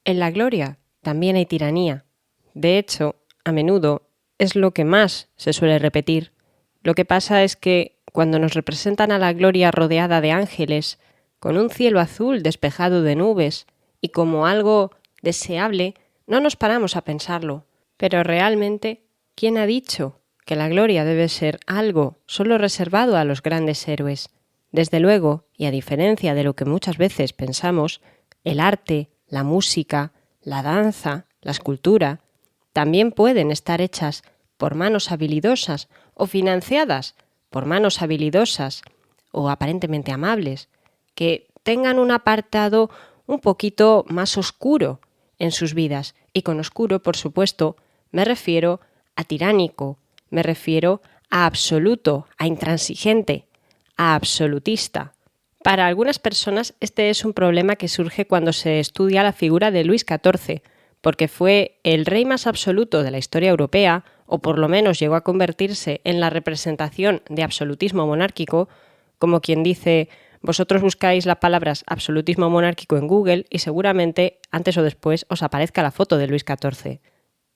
En la gloria también hay tiranía. De hecho, a menudo es lo que más se suele repetir. Lo que pasa es que cuando nos representan a la gloria rodeada de ángeles, con un cielo azul despejado de nubes y como algo deseable, no nos paramos a pensarlo. Pero realmente, ¿quién ha dicho que la gloria debe ser algo solo reservado a los grandes héroes? Desde luego, y a diferencia de lo que muchas veces pensamos, el arte, la música, la danza, la escultura, también pueden estar hechas por manos habilidosas o financiadas por manos habilidosas o aparentemente amables, que tengan un apartado un poquito más oscuro en sus vidas. Y con oscuro, por supuesto, me refiero a tiránico, me refiero a absoluto, a intransigente, a absolutista. Para algunas personas este es un problema que surge cuando se estudia la figura de Luis XIV, porque fue el rey más absoluto de la historia europea, o por lo menos llegó a convertirse en la representación de absolutismo monárquico, como quien dice, vosotros buscáis las palabras absolutismo monárquico en Google y seguramente antes o después os aparezca la foto de Luis XIV.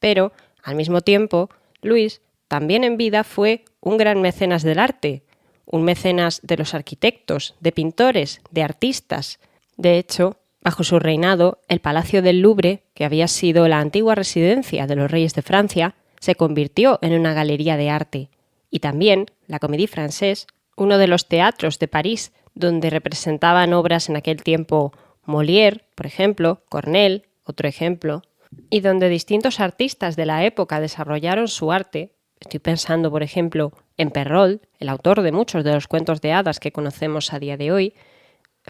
Pero, al mismo tiempo, Luis también en vida fue un gran mecenas del arte, un mecenas de los arquitectos, de pintores, de artistas. De hecho, bajo su reinado, el Palacio del Louvre, que había sido la antigua residencia de los reyes de Francia, se convirtió en una galería de arte. Y también la Comédie Française, uno de los teatros de París, donde representaban obras en aquel tiempo Molière, por ejemplo, Corneille, otro ejemplo, y donde distintos artistas de la época desarrollaron su arte. Estoy pensando, por ejemplo, en Perrault, el autor de muchos de los cuentos de hadas que conocemos a día de hoy.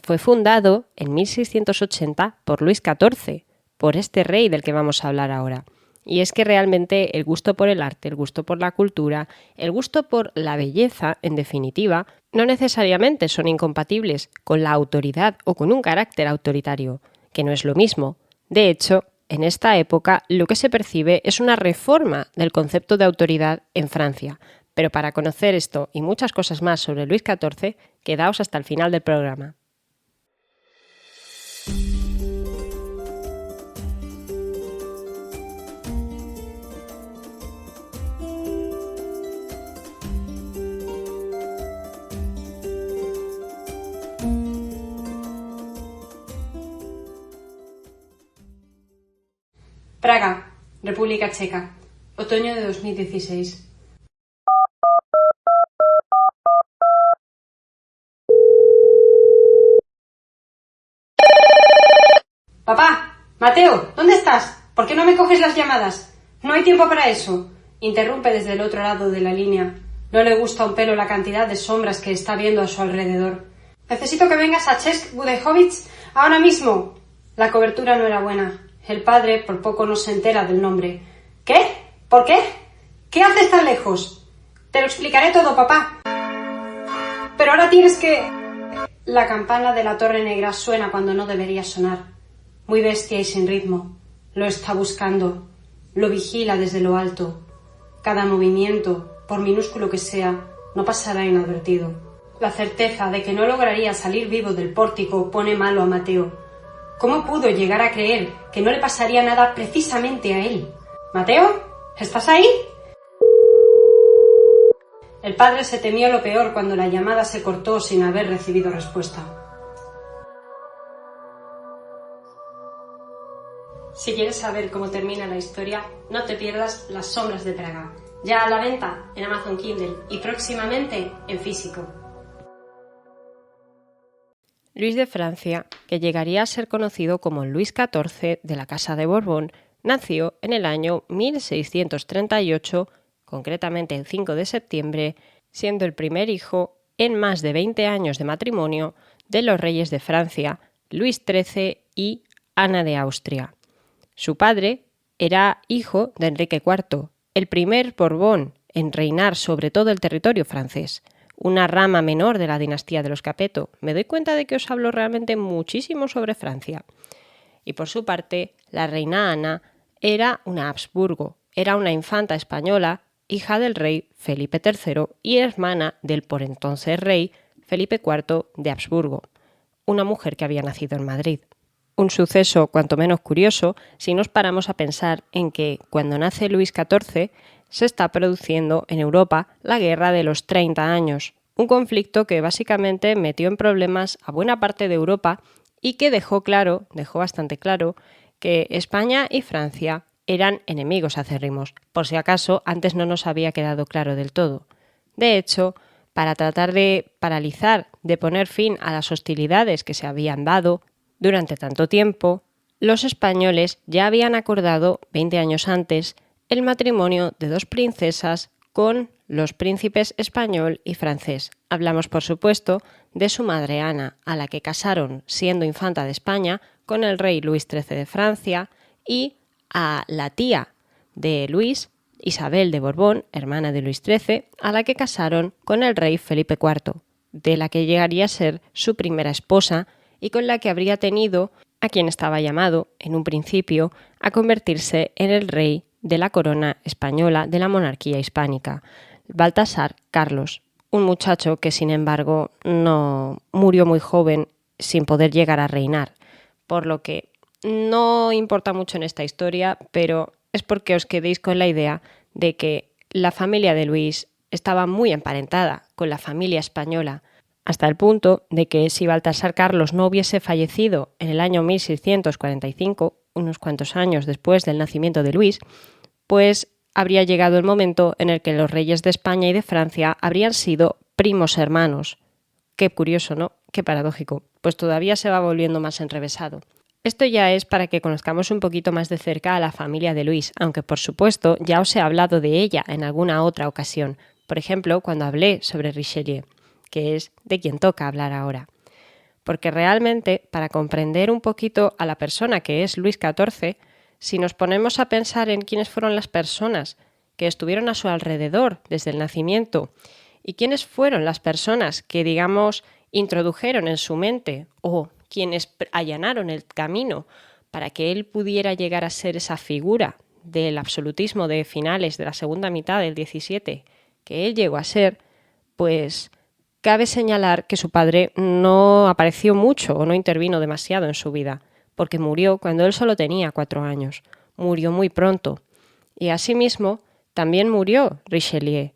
Fue fundado en 1680 por Luis XIV, por este rey del que vamos a hablar ahora. Y es que realmente el gusto por el arte, el gusto por la cultura, el gusto por la belleza, en definitiva, no necesariamente son incompatibles con la autoridad o con un carácter autoritario, que no es lo mismo. De hecho, en esta época lo que se percibe es una reforma del concepto de autoridad en Francia. Pero para conocer esto y muchas cosas más sobre Luis XIV, quedaos hasta el final del programa. Praga, República Checa, otoño de 2016. Papá, Mateo, ¿dónde estás? ¿Por qué no me coges las llamadas? No hay tiempo para eso. Interrumpe desde el otro lado de la línea. No le gusta un pelo la cantidad de sombras que está viendo a su alrededor. Necesito que vengas a Cześć Budejovich ahora mismo. La cobertura no era buena. El padre por poco no se entera del nombre. ¿Qué? ¿Por qué? ¿Qué haces tan lejos? Te lo explicaré todo, papá. Pero ahora tienes que... La campana de la Torre Negra suena cuando no debería sonar. Muy bestia y sin ritmo. Lo está buscando. Lo vigila desde lo alto. Cada movimiento, por minúsculo que sea, no pasará inadvertido. La certeza de que no lograría salir vivo del pórtico pone malo a Mateo. ¿Cómo pudo llegar a creer que no le pasaría nada precisamente a él? ¿Mateo? ¿Estás ahí? El padre se temió lo peor cuando la llamada se cortó sin haber recibido respuesta. Si quieres saber cómo termina la historia, no te pierdas Las sombras de Praga, ya a la venta en Amazon Kindle y próximamente en físico. Luis de Francia, que llegaría a ser conocido como Luis XIV de la Casa de Borbón, nació en el año 1638, concretamente el 5 de septiembre, siendo el primer hijo en más de 20 años de matrimonio de los reyes de Francia, Luis XIII y Ana de Austria. Su padre era hijo de Enrique IV, el primer Borbón en reinar sobre todo el territorio francés, una rama menor de la dinastía de los Capeto. Me doy cuenta de que os hablo realmente muchísimo sobre Francia. Y por su parte, la reina Ana era una Habsburgo, era una infanta española, hija del rey Felipe III y hermana del por entonces rey Felipe IV de Habsburgo, una mujer que había nacido en Madrid. Un suceso cuanto menos curioso si nos paramos a pensar en que cuando nace Luis XIV se está produciendo en Europa la Guerra de los 30 años, un conflicto que básicamente metió en problemas a buena parte de Europa y que dejó bastante claro, que España y Francia eran enemigos acérrimos, por si acaso antes no nos había quedado claro del todo. De hecho, para tratar de paralizar, de poner fin a las hostilidades que se habían dado durante tanto tiempo, los españoles ya habían acordado 20 años antes el matrimonio de dos princesas con los príncipes español y francés. Hablamos, por supuesto, de su madre Ana, a la que casaron siendo infanta de España con el rey Luis XIII de Francia, y a la tía de Luis, Isabel de Borbón, hermana de Luis XIII, a la que casaron con el rey Felipe IV, de la que llegaría a ser su primera esposa y con la que habría tenido a quien estaba llamado, en un principio, a convertirse en el rey de la corona española de la monarquía hispánica, Baltasar Carlos, un muchacho que, sin embargo, no murió muy joven sin poder llegar a reinar, por lo que no importa mucho en esta historia, pero es porque os quedéis con la idea de que la familia de Luis estaba muy emparentada con la familia española, hasta el punto de que si Baltasar Carlos no hubiese fallecido en el año 1645, unos cuantos años después del nacimiento de Luis, pues habría llegado el momento en el que los reyes de España y de Francia habrían sido primos hermanos. Qué curioso, ¿no? Qué paradójico. Pues todavía se va volviendo más enrevesado. Esto ya es para que conozcamos un poquito más de cerca a la familia de Luis, aunque por supuesto ya os he hablado de ella en alguna otra ocasión. Por ejemplo, cuando hablé sobre Richelieu, que es de quien toca hablar ahora. Porque realmente, para comprender un poquito a la persona que es Luis XIV, si nos ponemos a pensar en quiénes fueron las personas que estuvieron a su alrededor desde el nacimiento y quiénes fueron las personas que, digamos, introdujeron en su mente o quienes allanaron el camino para que él pudiera llegar a ser esa figura del absolutismo de finales de la segunda mitad del XVII que él llegó a ser, pues cabe señalar que su padre no apareció mucho o no intervino demasiado en su vida, porque murió cuando él solo tenía 4 años. Murió muy pronto. Y asimismo, también murió Richelieu,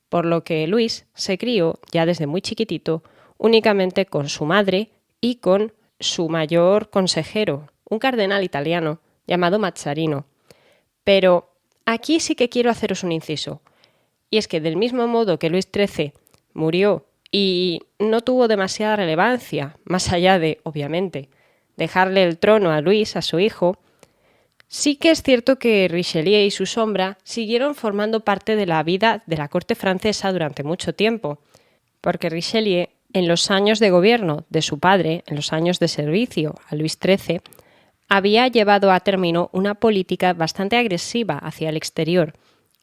por lo que Luis se crió, ya desde muy chiquitito, únicamente con su madre y con su mayor consejero, un cardenal italiano llamado Mazzarino. Pero aquí sí que quiero haceros un inciso, y es que del mismo modo que Luis XIII murió y no tuvo demasiada relevancia, más allá de, obviamente, dejarle el trono a Luis, a su hijo, sí que es cierto que Richelieu y su sombra siguieron formando parte de la vida de la corte francesa durante mucho tiempo, porque Richelieu, en los años de gobierno de su padre, en los años de servicio a Luis XIII, había llevado a término una política bastante agresiva hacia el exterior,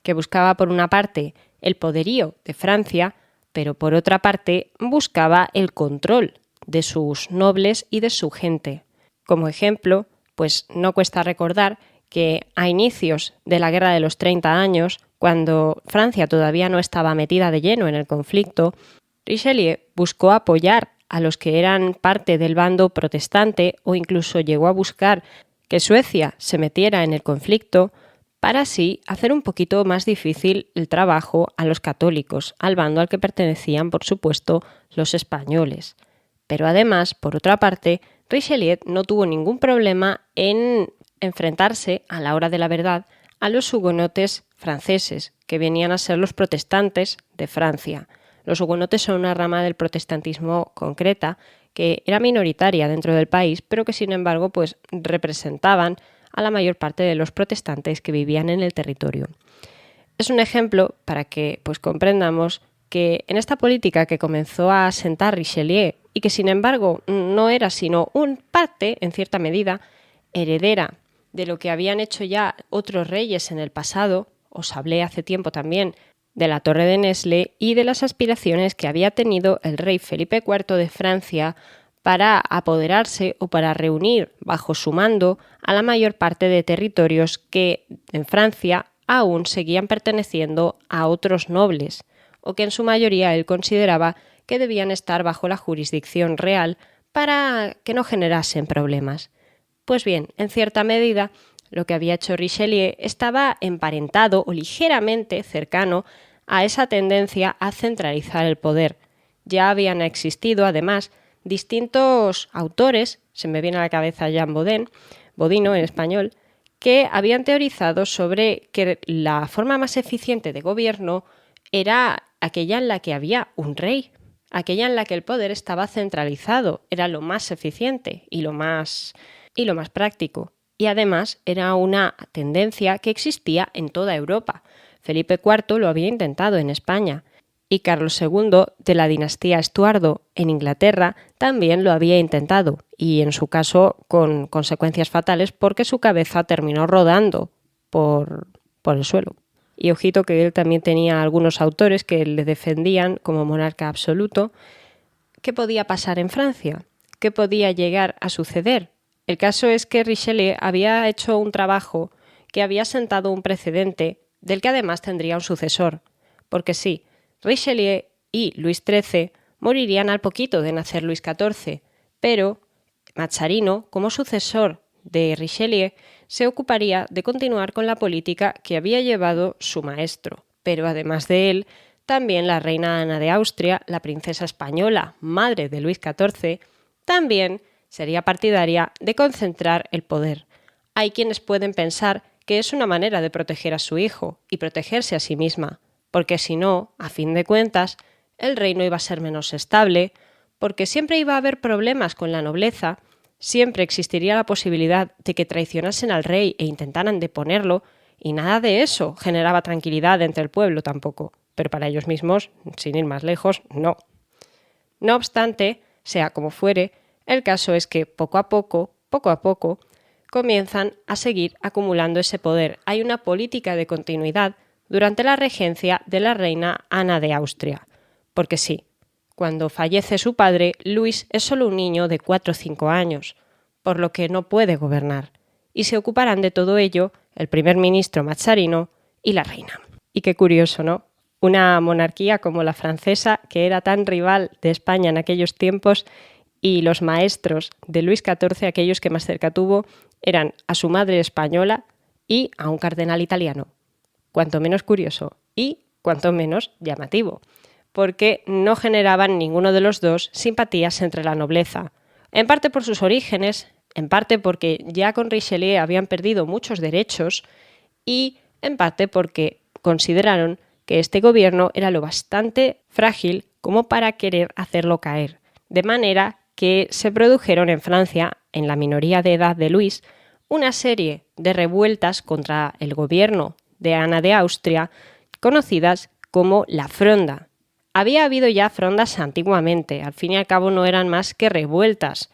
que buscaba por una parte el poderío de Francia, pero por otra parte buscaba el control de sus nobles y de su gente. Como ejemplo, pues no cuesta recordar que a inicios de la Guerra de los 30 años, cuando Francia todavía no estaba metida de lleno en el conflicto, Richelieu buscó apoyar a los que eran parte del bando protestante o incluso llegó a buscar que Suecia se metiera en el conflicto para así hacer un poquito más difícil el trabajo a los católicos, al bando al que pertenecían, por supuesto, los españoles. Pero además, por otra parte, Richelieu no tuvo ningún problema en enfrentarse, a la hora de la verdad, a los hugonotes franceses, que venían a ser los protestantes de Francia. Los hugonotes son una rama del protestantismo concreta que era minoritaria dentro del país, pero que sin embargo pues representaban a la mayor parte de los protestantes que vivían en el territorio. Es un ejemplo para que pues comprendamos que en esta política que comenzó a asentar Richelieu y que sin embargo no era sino un parte, en cierta medida, heredera de lo que habían hecho ya otros reyes en el pasado, os hablé hace tiempo también de la Torre de Nesle y de las aspiraciones que había tenido el rey Felipe IV de Francia para apoderarse o para reunir bajo su mando a la mayor parte de territorios que en Francia aún seguían perteneciendo a otros nobles, o que en su mayoría él consideraba que debían estar bajo la jurisdicción real para que no generasen problemas. Pues bien, en cierta medida, lo que había hecho Richelieu estaba emparentado o ligeramente cercano a esa tendencia a centralizar el poder. Ya habían existido, además, distintos autores, se me viene a la cabeza Jean Bodino en español, que habían teorizado sobre que la forma más eficiente de gobierno era aquella en la que había un rey, aquella en la que el poder estaba centralizado, era lo más eficiente y lo más práctico. Y además era una tendencia que existía en toda Europa. Felipe IV lo había intentado en España y Carlos II de la dinastía Estuardo en Inglaterra también lo había intentado y en su caso con consecuencias fatales porque su cabeza terminó rodando por el suelo. Y ojito que él también tenía algunos autores que le defendían como monarca absoluto. ¿Qué podía pasar en Francia? ¿Qué podía llegar a suceder? El caso es que Richelieu había hecho un trabajo que había sentado un precedente del que además tendría un sucesor. Porque sí, Richelieu y Luis XIII morirían al poquito de nacer Luis XIV, pero Mazarino, como sucesor de Richelieu, se ocuparía de continuar con la política que había llevado su maestro. Pero además de él, también la reina Ana de Austria, la princesa española, madre de Luis XIV, también sería partidaria de concentrar el poder. Hay quienes pueden pensar que es una manera de proteger a su hijo y protegerse a sí misma, porque si no, a fin de cuentas, el reino iba a ser menos estable, porque siempre iba a haber problemas con la nobleza, siempre existiría la posibilidad de que traicionasen al rey e intentaran deponerlo, y nada de eso generaba tranquilidad entre el pueblo tampoco, pero para ellos mismos, sin ir más lejos, no. No obstante, sea como fuere, el caso es que poco a poco, comienzan a seguir acumulando ese poder. Hay una política de continuidad durante la regencia de la reina Ana de Austria. Porque sí, cuando fallece su padre, Luis es solo un niño de 4 o 5 años, por lo que no puede gobernar, y se ocuparán de todo ello el primer ministro Mazarino y la reina. Y qué curioso, ¿no? Una monarquía como la francesa, que era tan rival de España en aquellos tiempos, y los maestros de Luis XIV, aquellos que más cerca tuvo, eran a su madre española y a un cardenal italiano. Cuanto menos curioso y cuanto menos llamativo, porque no generaban ninguno de los dos simpatías entre la nobleza, en parte por sus orígenes, en parte porque ya con Richelieu habían perdido muchos derechos y en parte porque consideraron que este gobierno era lo bastante frágil como para querer hacerlo caer, de manera que se produjeron en Francia, en la minoría de edad de Luis, una serie de revueltas contra el gobierno de Ana de Austria, conocidas como la Fronda. Había habido ya frondas antiguamente, al fin y al cabo no eran más que revueltas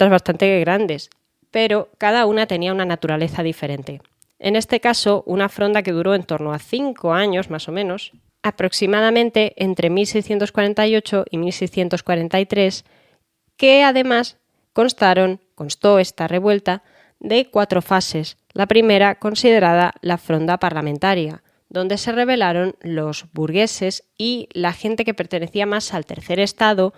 bastante grandes, pero cada una tenía una naturaleza diferente. En este caso, una fronda que duró en torno a 5 años más o menos, aproximadamente entre 1648 y 1643, que además constó esta revuelta de 4 fases. La primera considerada la fronda parlamentaria, donde se rebelaron los burgueses y la gente que pertenecía más al tercer estado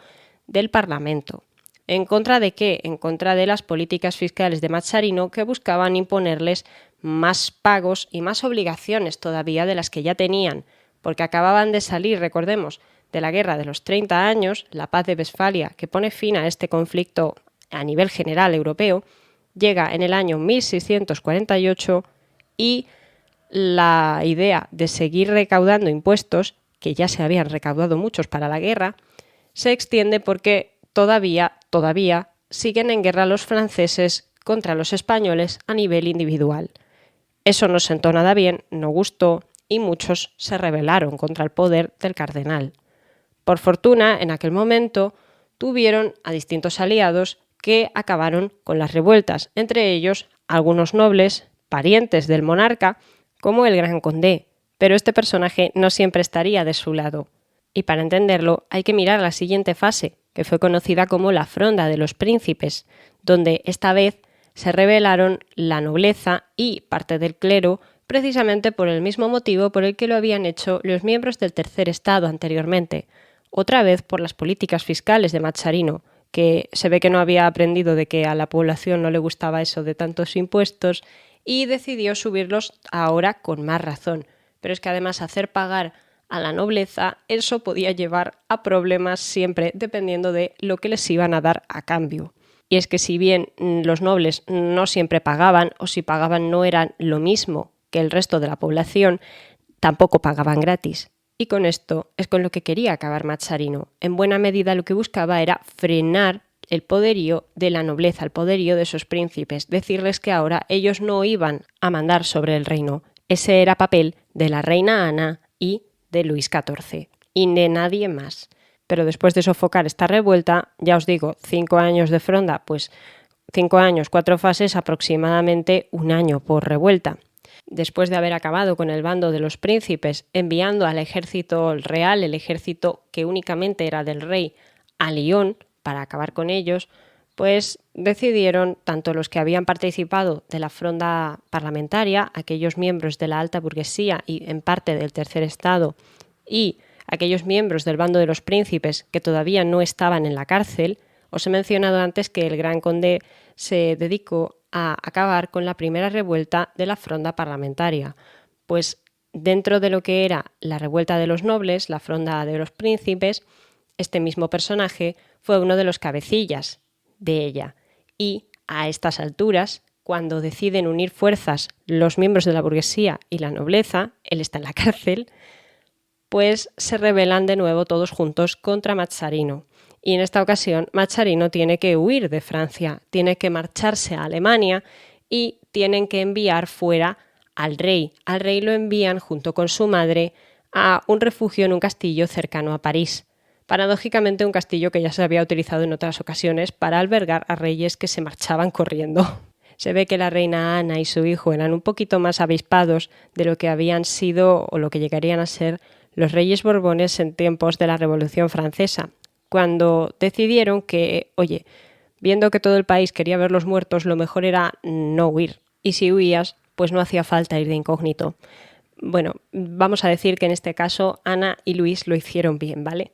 del Parlamento. ¿En contra de qué? En contra de las políticas fiscales de Mazarino que buscaban imponerles más pagos y más obligaciones todavía de las que ya tenían, porque acababan de salir, recordemos, de la Guerra de los 30 años, la Paz de Westfalia, que pone fin a este conflicto a nivel general europeo, llega en el año 1648 y la idea de seguir recaudando impuestos, que ya se habían recaudado muchos para la guerra, se extiende porque todavía siguen en guerra los franceses contra los españoles a nivel individual. Eso no sentó nada bien, no gustó y muchos se rebelaron contra el poder del cardenal. Por fortuna, en aquel momento, tuvieron a distintos aliados que acabaron con las revueltas, entre ellos algunos nobles, parientes del monarca, como el Gran Condé, pero este personaje no siempre estaría de su lado. Y para entenderlo hay que mirar la siguiente fase, que fue conocida como la Fronda de los Príncipes, donde esta vez se rebelaron la nobleza y parte del clero precisamente por el mismo motivo por el que lo habían hecho los miembros del tercer estado anteriormente, otra vez por las políticas fiscales de Mazarino, que se ve que no había aprendido de que a la población no le gustaba eso de tantos impuestos y decidió subirlos ahora con más razón. Pero es que además hacer pagar a la nobleza, eso podía llevar a problemas siempre dependiendo de lo que les iban a dar a cambio. Y es que si bien los nobles no siempre pagaban, o si pagaban no eran lo mismo que el resto de la población, tampoco pagaban gratis. Y con esto es con lo que quería acabar Mazzarino. En buena medida lo que buscaba era frenar el poderío de la nobleza, el poderío de esos príncipes, decirles que ahora ellos no iban a mandar sobre el reino. Ese era papel de la reina Ana y de Luis XIV, y de nadie más. Pero después de sofocar esta revuelta, ya os digo, 5 años de fronda, pues 5 años, 4 fases, aproximadamente 1 año por revuelta. Después de haber acabado con el bando de los príncipes, enviando al ejército real, el ejército que únicamente era del rey, a Lyon para acabar con ellos, pues decidieron, tanto los que habían participado de la fronda parlamentaria, aquellos miembros de la alta burguesía y en parte del tercer estado, y aquellos miembros del bando de los príncipes que todavía no estaban en la cárcel. Os he mencionado antes que el gran conde se dedicó a acabar con la primera revuelta de la fronda parlamentaria. Pues dentro de lo que era la revuelta de los nobles, la fronda de los príncipes, este mismo personaje fue uno de los cabecillas de ella. Y a estas alturas, cuando deciden unir fuerzas los miembros de la burguesía y la nobleza, él está en la cárcel, pues se rebelan de nuevo todos juntos contra Mazzarino. Y en esta ocasión Mazzarino tiene que huir de Francia, tiene que marcharse a Alemania y tienen que enviar fuera al rey. Al rey lo envían junto con su madre a un refugio en un castillo cercano a París. Paradójicamente un castillo que ya se había utilizado en otras ocasiones para albergar a reyes que se marchaban corriendo. Se ve que la reina Ana y su hijo eran un poquito más avispados de lo que habían sido o lo que llegarían a ser los reyes borbones en tiempos de la Revolución Francesa, cuando decidieron que, oye, viendo que todo el país quería ver los muertos, lo mejor era no huir. Y si huías, pues no hacía falta ir de incógnito. Bueno, vamos a decir que en este caso Ana y Luis lo hicieron bien, ¿vale?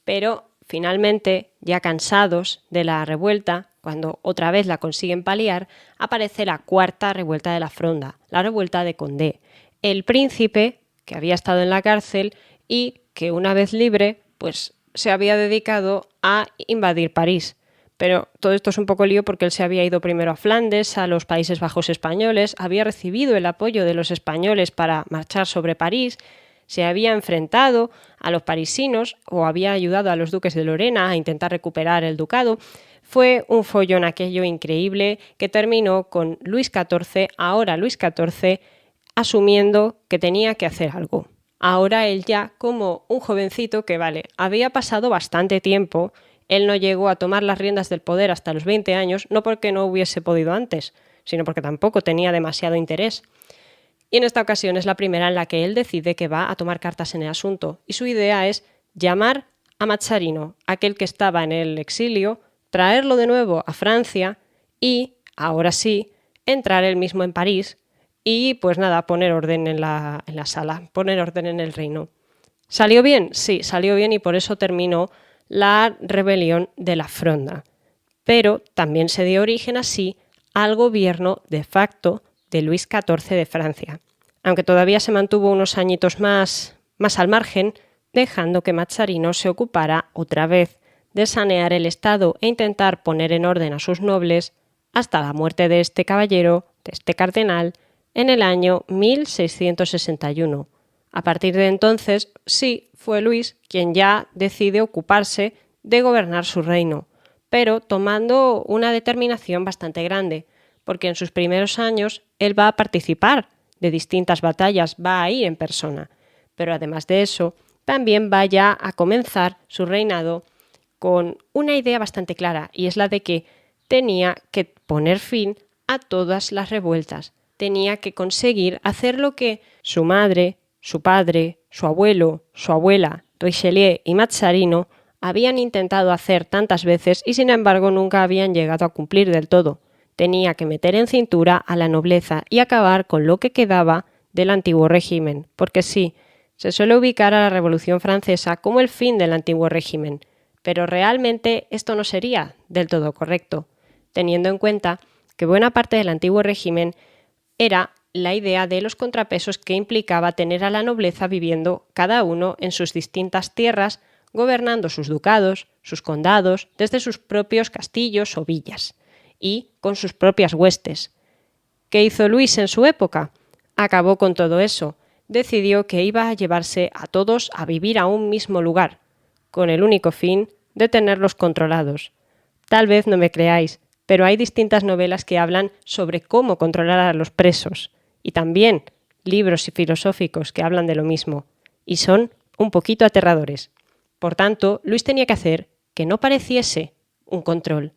Pero finalmente, ya cansados de la revuelta, cuando otra vez la consiguen paliar, aparece la cuarta revuelta de la Fronda, la revuelta de Condé. El príncipe, que había estado en la cárcel y que una vez libre, pues se había dedicado a invadir París. Pero todo esto es un poco lío porque él se había ido primero a Flandes, a los Países Bajos españoles, había recibido el apoyo de los españoles para marchar sobre París, se había enfrentado a los parisinos o había ayudado a los duques de Lorena a intentar recuperar el ducado. Fue un follón aquello increíble que terminó con Luis XIV, ahora Luis XIV, asumiendo que tenía que hacer algo. Ahora él ya como un jovencito que, vale, había pasado bastante tiempo, él no llegó a tomar las riendas del poder hasta los 20 años, no porque no hubiese podido antes, sino porque tampoco tenía demasiado interés. Y en esta ocasión es la primera en la que él decide que va a tomar cartas en el asunto, y su idea es llamar a Mazzarino, aquel que estaba en el exilio, traerlo de nuevo a Francia y, ahora sí, entrar él mismo en París y, pues nada, poner orden en la sala, poner orden en el reino. ¿Salió bien? Sí, salió bien y por eso terminó la rebelión de la Fronda. Pero también se dio origen así al gobierno de facto de Luis XIV de Francia, aunque todavía se mantuvo unos añitos más al margen, dejando que Mazzarino se ocupara otra vez de sanear el Estado e intentar poner en orden a sus nobles hasta la muerte de este caballero, de este cardenal, en el año 1661. A partir de entonces, sí, fue Luis quien ya decide ocuparse de gobernar su reino, pero tomando una determinación bastante grande, porque en sus primeros años él va a participar de distintas batallas, va a ir en persona, pero además de eso, también va ya a comenzar su reinado con una idea bastante clara, y es la de que tenía que poner fin a todas las revueltas, tenía que conseguir hacer lo que su madre, su padre, su abuelo, su abuela, Richelieu y Mazzarino habían intentado hacer tantas veces y sin embargo nunca habían llegado a cumplir del todo. Tenía que meter en cintura a la nobleza y acabar con lo que quedaba del antiguo régimen, porque sí, se suele ubicar a la Revolución Francesa como el fin del antiguo régimen, Pero realmente esto no sería del todo correcto, teniendo en cuenta que buena parte del antiguo régimen era la idea de los contrapesos que implicaba tener a la nobleza viviendo cada uno en sus distintas tierras, gobernando sus ducados, sus condados, desde sus propios castillos o villas, y con sus propias huestes. ¿Qué hizo Luis en su época? Acabó con todo eso. Decidió que iba a llevarse a todos a vivir a un mismo lugar, con el único fin de tenerlos controlados. Tal vez no me creáis, pero hay distintas novelas que hablan sobre cómo controlar a los presos, y también libros filosóficos que hablan de lo mismo, y son un poquito aterradores. Por tanto, Luis tenía que hacer que no pareciese un control,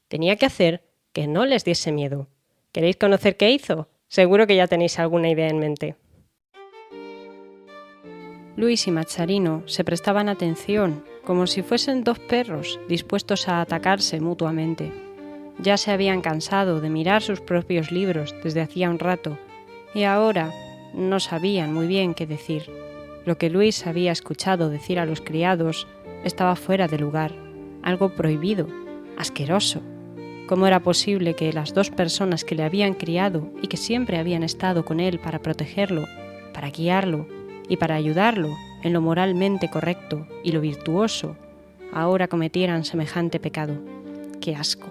tenía que hacer que no les diese miedo. ¿Queréis conocer qué hizo? Seguro que ya tenéis alguna idea en mente. Luis y Mazzarino se prestaban atención, como si fuesen dos perros dispuestos a atacarse mutuamente. Ya se habían cansado de mirar sus propios libros desde hacía un rato, y ahora no sabían muy bien qué decir. Lo que Luis había escuchado decir a los criados estaba fuera de lugar, algo prohibido, asqueroso. ¿Cómo era posible que las dos personas que le habían criado y que siempre habían estado con él para protegerlo, para guiarlo y para ayudarlo en lo moralmente correcto y lo virtuoso, ahora cometieran semejante pecado? ¡Qué asco!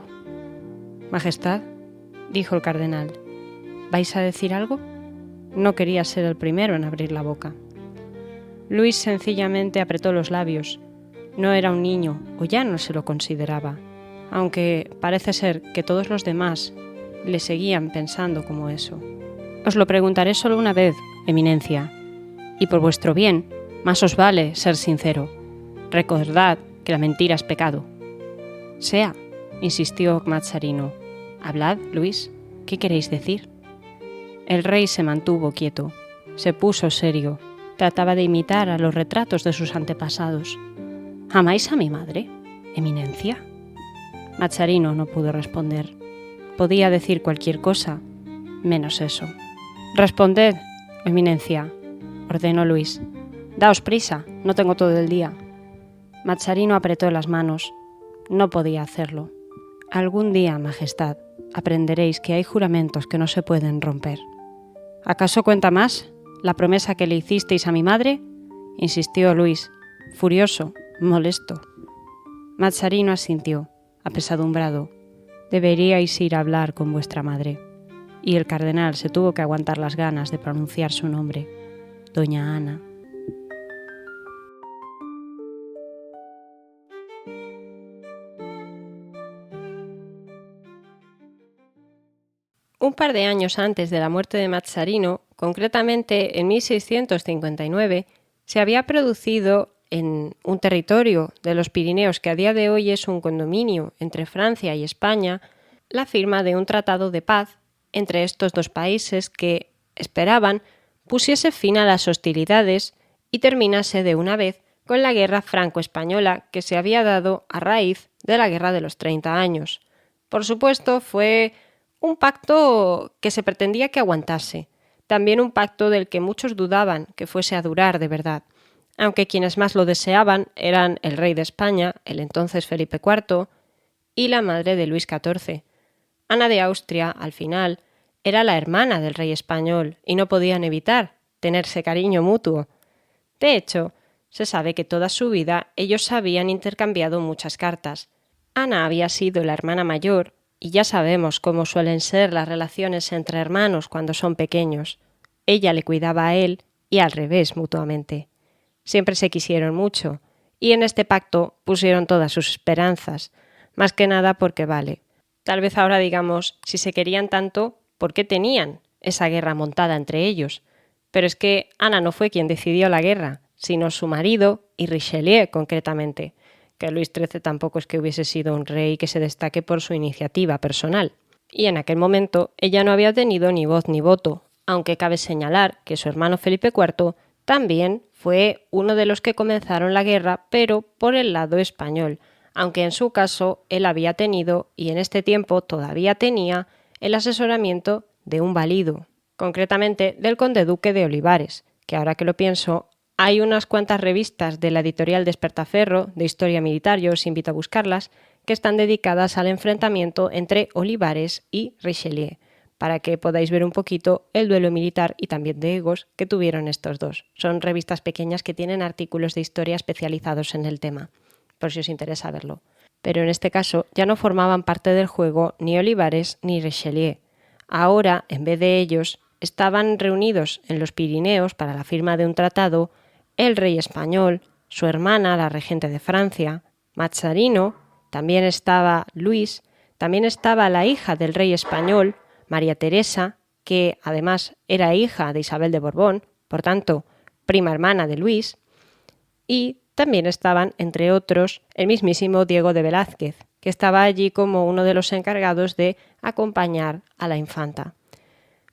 Majestad, dijo el cardenal, ¿vais a decir algo? No quería ser el primero en abrir la boca. Luis sencillamente apretó los labios. No era un niño, o ya no se lo consideraba, aunque parece ser que todos los demás le seguían pensando como eso. Os lo preguntaré solo una vez, Eminencia, y por vuestro bien, más os vale ser sincero. Recordad que la mentira es pecado. Sea, insistió Mazzarino. Hablad, Luis, ¿qué queréis decir? El rey se mantuvo quieto, se puso serio, trataba de imitar a los retratos de sus antepasados. ¿Amáis a mi madre, Eminencia? Mazzarino no pudo responder. Podía decir cualquier cosa, menos eso. Responded, Eminencia, ordenó Luis. Daos prisa, no tengo todo el día. Mazzarino apretó las manos. No podía hacerlo. Algún día, Majestad, aprenderéis que hay juramentos que no se pueden romper. ¿Acaso cuenta más la promesa que le hicisteis a mi madre? Insistió Luis, furioso, molesto. Mazzarino asintió, apesadumbrado. Deberíais ir a hablar con vuestra madre. Y el cardenal se tuvo que aguantar las ganas de pronunciar su nombre, Doña Ana. Un par de años antes de la muerte de Mazzarino, concretamente en 1659, se había producido en un territorio de los Pirineos que a día de hoy es un condominio entre Francia y España, la firma de un tratado de paz entre estos dos países que esperaban pusiese fin a las hostilidades y terminase de una vez con la guerra franco-española que se había dado a raíz de la Guerra de los 30 años. Por supuesto, fue un pacto que se pretendía que aguantase, también un pacto del que muchos dudaban que fuese a durar de verdad, aunque quienes más lo deseaban eran el rey de España, el entonces Felipe IV, y la madre de Luis XIV. Ana de Austria, al final, era la hermana del rey español y no podían evitar tenerse cariño mutuo. De hecho, se sabe que toda su vida ellos habían intercambiado muchas cartas. Ana había sido la hermana mayor, y ya sabemos cómo suelen ser las relaciones entre hermanos cuando son pequeños. Ella le cuidaba a él y al revés mutuamente. Siempre se quisieron mucho, y en este pacto pusieron todas sus esperanzas, más que nada porque vale. Tal vez ahora digamos, si se querían tanto, ¿por qué tenían esa guerra montada entre ellos? Pero es que Ana no fue quien decidió la guerra, sino su marido y Richelieu concretamente, que Luis XIII tampoco es que hubiese sido un rey que se destaque por su iniciativa personal. Y en aquel momento ella no había tenido ni voz ni voto, aunque cabe señalar que su hermano Felipe IV también fue uno de los que comenzaron la guerra, pero por el lado español, aunque en su caso él había tenido, y en este tiempo todavía tenía, el asesoramiento de un valido, concretamente del conde duque de Olivares, que ahora que lo pienso, Hay unas cuantas revistas de la editorial Despertaferro, de historia militar, yo os invito a buscarlas, que están dedicadas al enfrentamiento entre Olivares y Richelieu, para que podáis ver un poquito el duelo militar y también de egos que tuvieron estos dos. Son revistas pequeñas que tienen artículos de historia especializados en el tema, por si os interesa verlo. Pero en este caso ya no formaban parte del juego ni Olivares ni Richelieu. Ahora, en vez de ellos, estaban reunidos en los Pirineos para la firma de un tratado el rey español, su hermana, la regente de Francia, Mazarino, también estaba Luis, también estaba la hija del rey español, María Teresa, que además era hija de Isabel de Borbón, por tanto, prima hermana de Luis, y también estaban, entre otros, el mismísimo Diego de Velázquez, que estaba allí como uno de los encargados de acompañar a la infanta.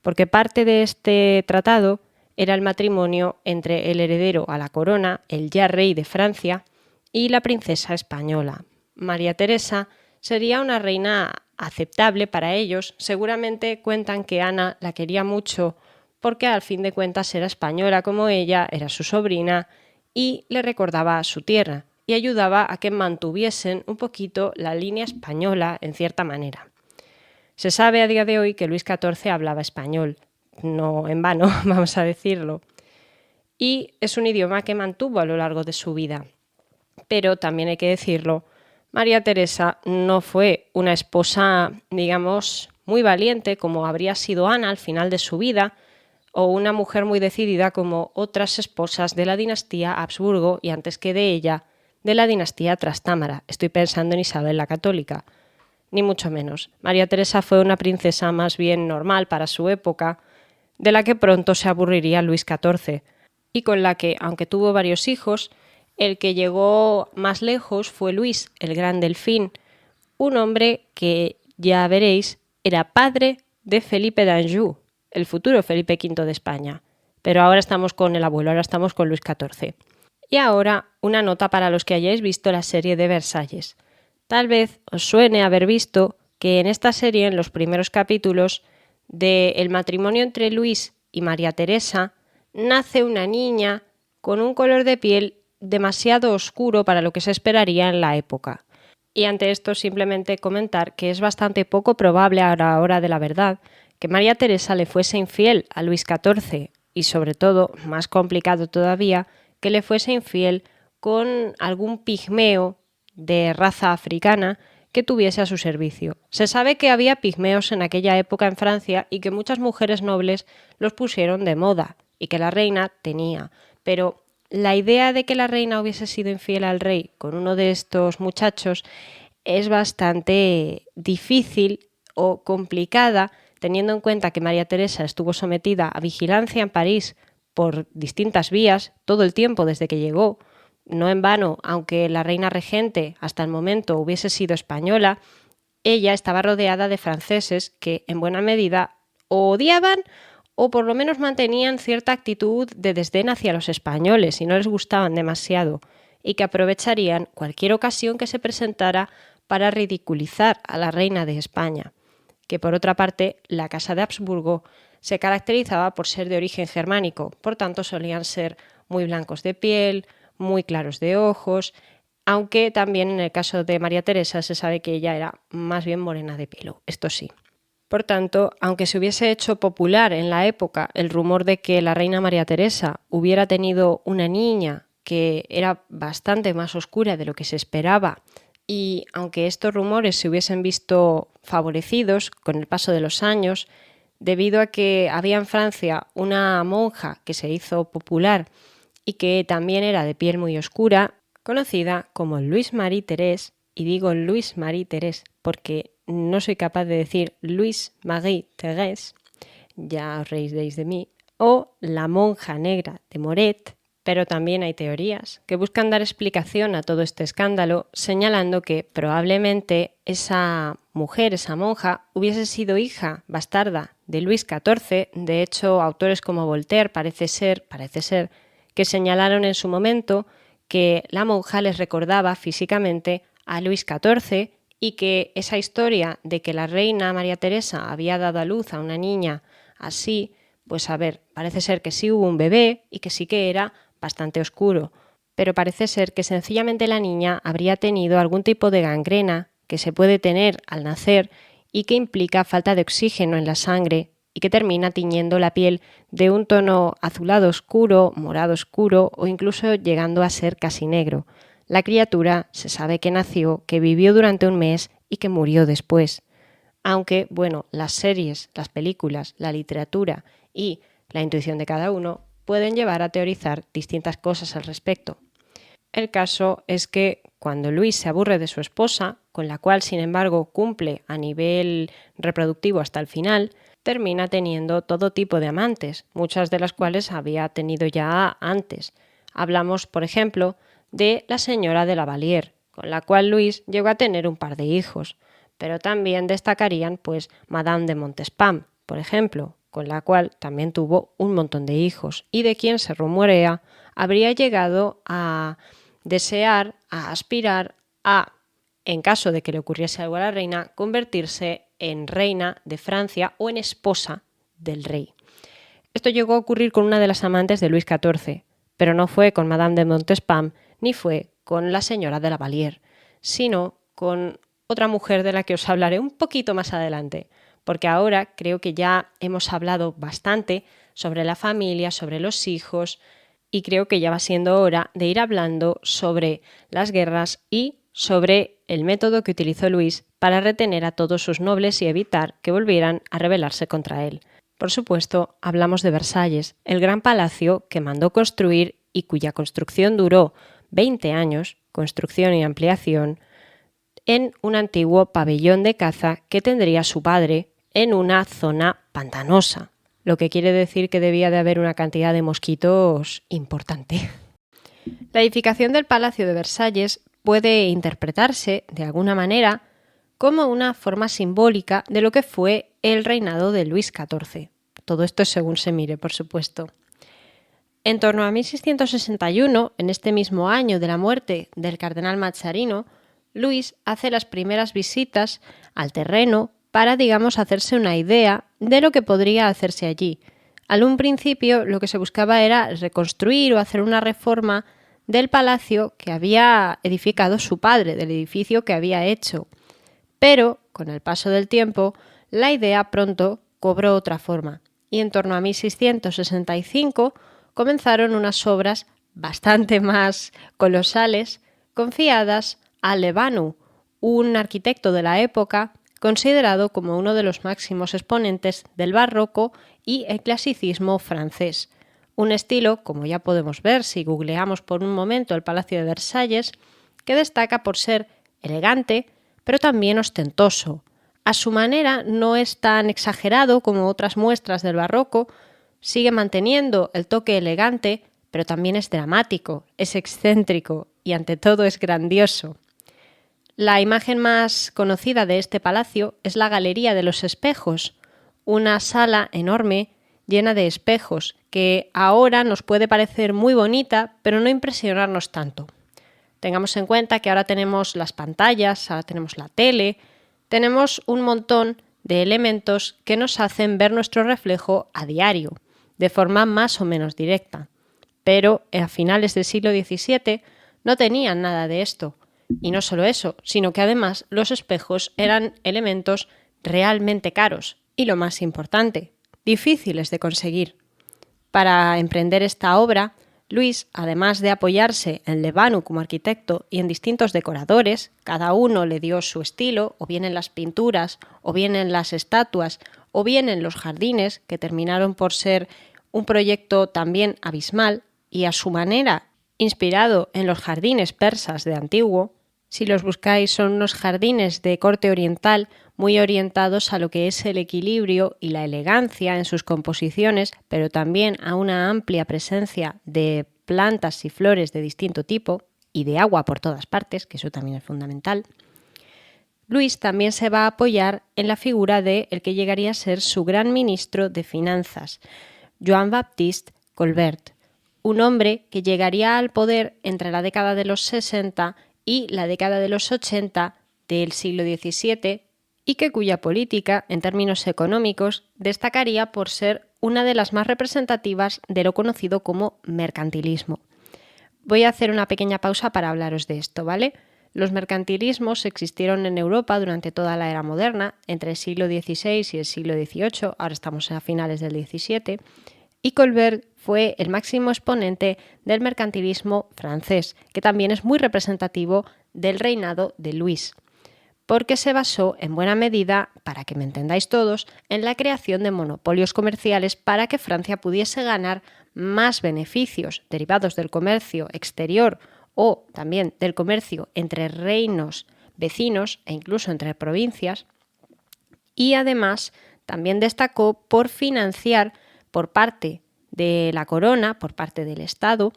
Porque parte de este tratado era el matrimonio entre el heredero a la corona, el ya rey de Francia, y la princesa española. María Teresa sería una reina aceptable para ellos. Seguramente cuentan que Ana la quería mucho porque al fin de cuentas era española como ella, era su sobrina y le recordaba a su tierra y ayudaba a que mantuviesen un poquito la línea española en cierta manera. Se sabe a día de hoy que Luis XIV hablaba español, no en vano, vamos a decirlo, y es un idioma que mantuvo a lo largo de su vida. Pero también hay que decirlo, María Teresa no fue una esposa, digamos, muy valiente como habría sido Ana al final de su vida, o una mujer muy decidida como otras esposas de la dinastía Habsburgo y antes que de ella, de la dinastía Trastámara. Estoy pensando en Isabel la Católica. Ni mucho menos. María Teresa fue una princesa más bien normal para su época, de la que pronto se aburriría Luis XIV, y con la que, aunque tuvo varios hijos, el que llegó más lejos fue Luis, el Gran Delfín, un hombre que, ya veréis, era padre de Felipe d'Anjou, el futuro Felipe V de España. Pero ahora estamos con el abuelo, ahora estamos con Luis XIV. Y ahora una nota para los que hayáis visto la serie de Versalles. Tal vez os suene haber visto que en esta serie, en los primeros capítulos, del matrimonio entre Luis y María Teresa, nace una niña con un color de piel demasiado oscuro para lo que se esperaría en la época. Y ante esto simplemente comentar que es bastante poco probable a la hora de la verdad que María Teresa le fuese infiel a Luis XIV y sobre todo, más complicado todavía, que le fuese infiel con algún pigmeo de raza africana que tuviese a su servicio. Se sabe que había pigmeos en aquella época en Francia y que muchas mujeres nobles los pusieron de moda y que la reina tenía, pero la idea de que la reina hubiese sido infiel al rey con uno de estos muchachos es bastante difícil o complicada, teniendo en cuenta que María Teresa estuvo sometida a vigilancia en París por distintas vías todo el tiempo desde que llegó. No en vano, aunque la reina regente hasta el momento hubiese sido española, ella estaba rodeada de franceses que en buena medida o odiaban o por lo menos mantenían cierta actitud de desdén hacia los españoles y no les gustaban demasiado, y que aprovecharían cualquier ocasión que se presentara para ridiculizar a la reina de España, que por otra parte la Casa de Habsburgo se caracterizaba por ser de origen germánico, por tanto solían ser muy blancos de piel, muy claros de ojos, aunque también en el caso de María Teresa se sabe que ella era más bien morena de pelo, esto sí. Por tanto, aunque se hubiese hecho popular en la época el rumor de que la reina María Teresa hubiera tenido una niña que era bastante más oscura de lo que se esperaba, y aunque estos rumores se hubiesen visto favorecidos con el paso de los años, debido a que había en Francia una monja que se hizo popular y que también era de piel muy oscura, conocida como Louise Marie Thérèse, y digo Louise Marie Thérèse porque no soy capaz de decir Louise Marie Thérèse, ya os reiréis de mí, o la monja negra de Moret, pero también hay teorías que buscan dar explicación a todo este escándalo, señalando que probablemente esa mujer, esa monja, hubiese sido hija bastarda de Luis XIV. De hecho, autores como Voltaire parece ser, que señalaron en su momento que la monja les recordaba físicamente a Luis XIV y que esa historia de que la reina María Teresa había dado a luz a una niña así, pues a ver, parece ser que sí hubo un bebé y que sí que era bastante oscuro, pero parece ser que sencillamente la niña habría tenido algún tipo de gangrena que se puede tener al nacer y que implica falta de oxígeno en la sangre y que termina tiñendo la piel de un tono azulado oscuro, morado oscuro o incluso llegando a ser casi negro. La criatura se sabe que nació, que vivió durante un mes y que murió después. Aunque, bueno, las series, las películas, la literatura y la intuición de cada uno pueden llevar a teorizar distintas cosas al respecto. El caso es que cuando Luis se aburre de su esposa, con la cual sin embargo cumple a nivel reproductivo hasta el final, termina teniendo todo tipo de amantes, muchas de las cuales había tenido ya antes. Hablamos, por ejemplo, de la señora de la Vallière, con la cual Luis llegó a tener un par de hijos, pero también destacarían pues Madame de Montespan, por ejemplo, con la cual también tuvo un montón de hijos y de quien se rumorea habría llegado a desear, a aspirar a, en caso de que le ocurriese algo a la reina, convertirse en reina de Francia o en esposa del rey. Esto llegó a ocurrir con una de las amantes de Luis XIV, pero no fue con Madame de Montespan ni fue con la señora de la Vallière, sino con otra mujer de la que os hablaré un poquito más adelante, porque ahora creo que ya hemos hablado bastante sobre la familia, sobre los hijos, y creo que ya va siendo hora de ir hablando sobre las guerras y sobre el método que utilizó Luis para retener a todos sus nobles y evitar que volvieran a rebelarse contra él. Por supuesto, hablamos de Versalles, el gran palacio que mandó construir y cuya construcción duró 20 años, construcción y ampliación, en un antiguo pabellón de caza que tendría su padre en una zona pantanosa, lo que quiere decir que debía de haber una cantidad de mosquitos importante. La edificación del Palacio de Versalles puede interpretarse, de alguna manera, como una forma simbólica de lo que fue el reinado de Luis XIV. Todo esto según se mire, por supuesto. En torno a 1661, en este mismo año de la muerte del cardenal Mazzarino, Luis hace las primeras visitas al terreno para, digamos, hacerse una idea de lo que podría hacerse allí. Al un principio lo que se buscaba era reconstruir o hacer una reforma del palacio que había edificado su padre, del edificio que había hecho. Pero, con el paso del tiempo, la idea pronto cobró otra forma y en torno a 1665 comenzaron unas obras bastante más colosales confiadas a Lebanus, un arquitecto de la época considerado como uno de los máximos exponentes del barroco y el clasicismo francés. Un estilo, como ya podemos ver si googleamos por un momento el Palacio de Versalles, que destaca por ser elegante, pero también ostentoso. A su manera no es tan exagerado como otras muestras del barroco, sigue manteniendo el toque elegante, pero también es dramático, es excéntrico y ante todo es grandioso. La imagen más conocida de este palacio es la Galería de los Espejos, una sala enorme llena de espejos que ahora nos puede parecer muy bonita, pero no impresionarnos tanto. Tengamos en cuenta que ahora tenemos las pantallas, ahora tenemos la tele, tenemos un montón de elementos que nos hacen ver nuestro reflejo a diario, de forma más o menos directa. Pero a finales del siglo XVII no tenían nada de esto. Y no solo eso, sino que además los espejos eran elementos realmente caros y, lo más importante, difíciles de conseguir. Para emprender esta obra, Luis, además de apoyarse en Lebanus como arquitecto y en distintos decoradores, cada uno le dio su estilo, o bien en las pinturas, o bien en las estatuas, o bien en los jardines, que terminaron por ser un proyecto también abismal y a su manera inspirado en los jardines persas de antiguo. Si los buscáis, son unos jardines de corte oriental muy orientados a lo que es el equilibrio y la elegancia en sus composiciones, pero también a una amplia presencia de plantas y flores de distinto tipo y de agua por todas partes, que eso también es fundamental. Luis también se va a apoyar en la figura de el que llegaría a ser su gran ministro de finanzas, Joan Baptiste Colbert, un hombre que llegaría al poder entre la década de los 60 y la década de los 80 del siglo XVII y cuya política, en términos económicos, destacaría por ser una de las más representativas de lo conocido como mercantilismo. Voy a hacer una pequeña pausa para hablaros de esto, ¿vale? Los mercantilismos existieron en Europa durante toda la era moderna, entre el siglo XVI y el siglo XVIII, ahora estamos a finales del XVII, y Colbert fue el máximo exponente del mercantilismo francés, que también es muy representativo del reinado de Luis, porque se basó en buena medida, para que me entendáis todos, en la creación de monopolios comerciales para que Francia pudiese ganar más beneficios derivados del comercio exterior o también del comercio entre reinos vecinos e incluso entre provincias, y además también destacó por financiar por parte de la corona, por parte del Estado,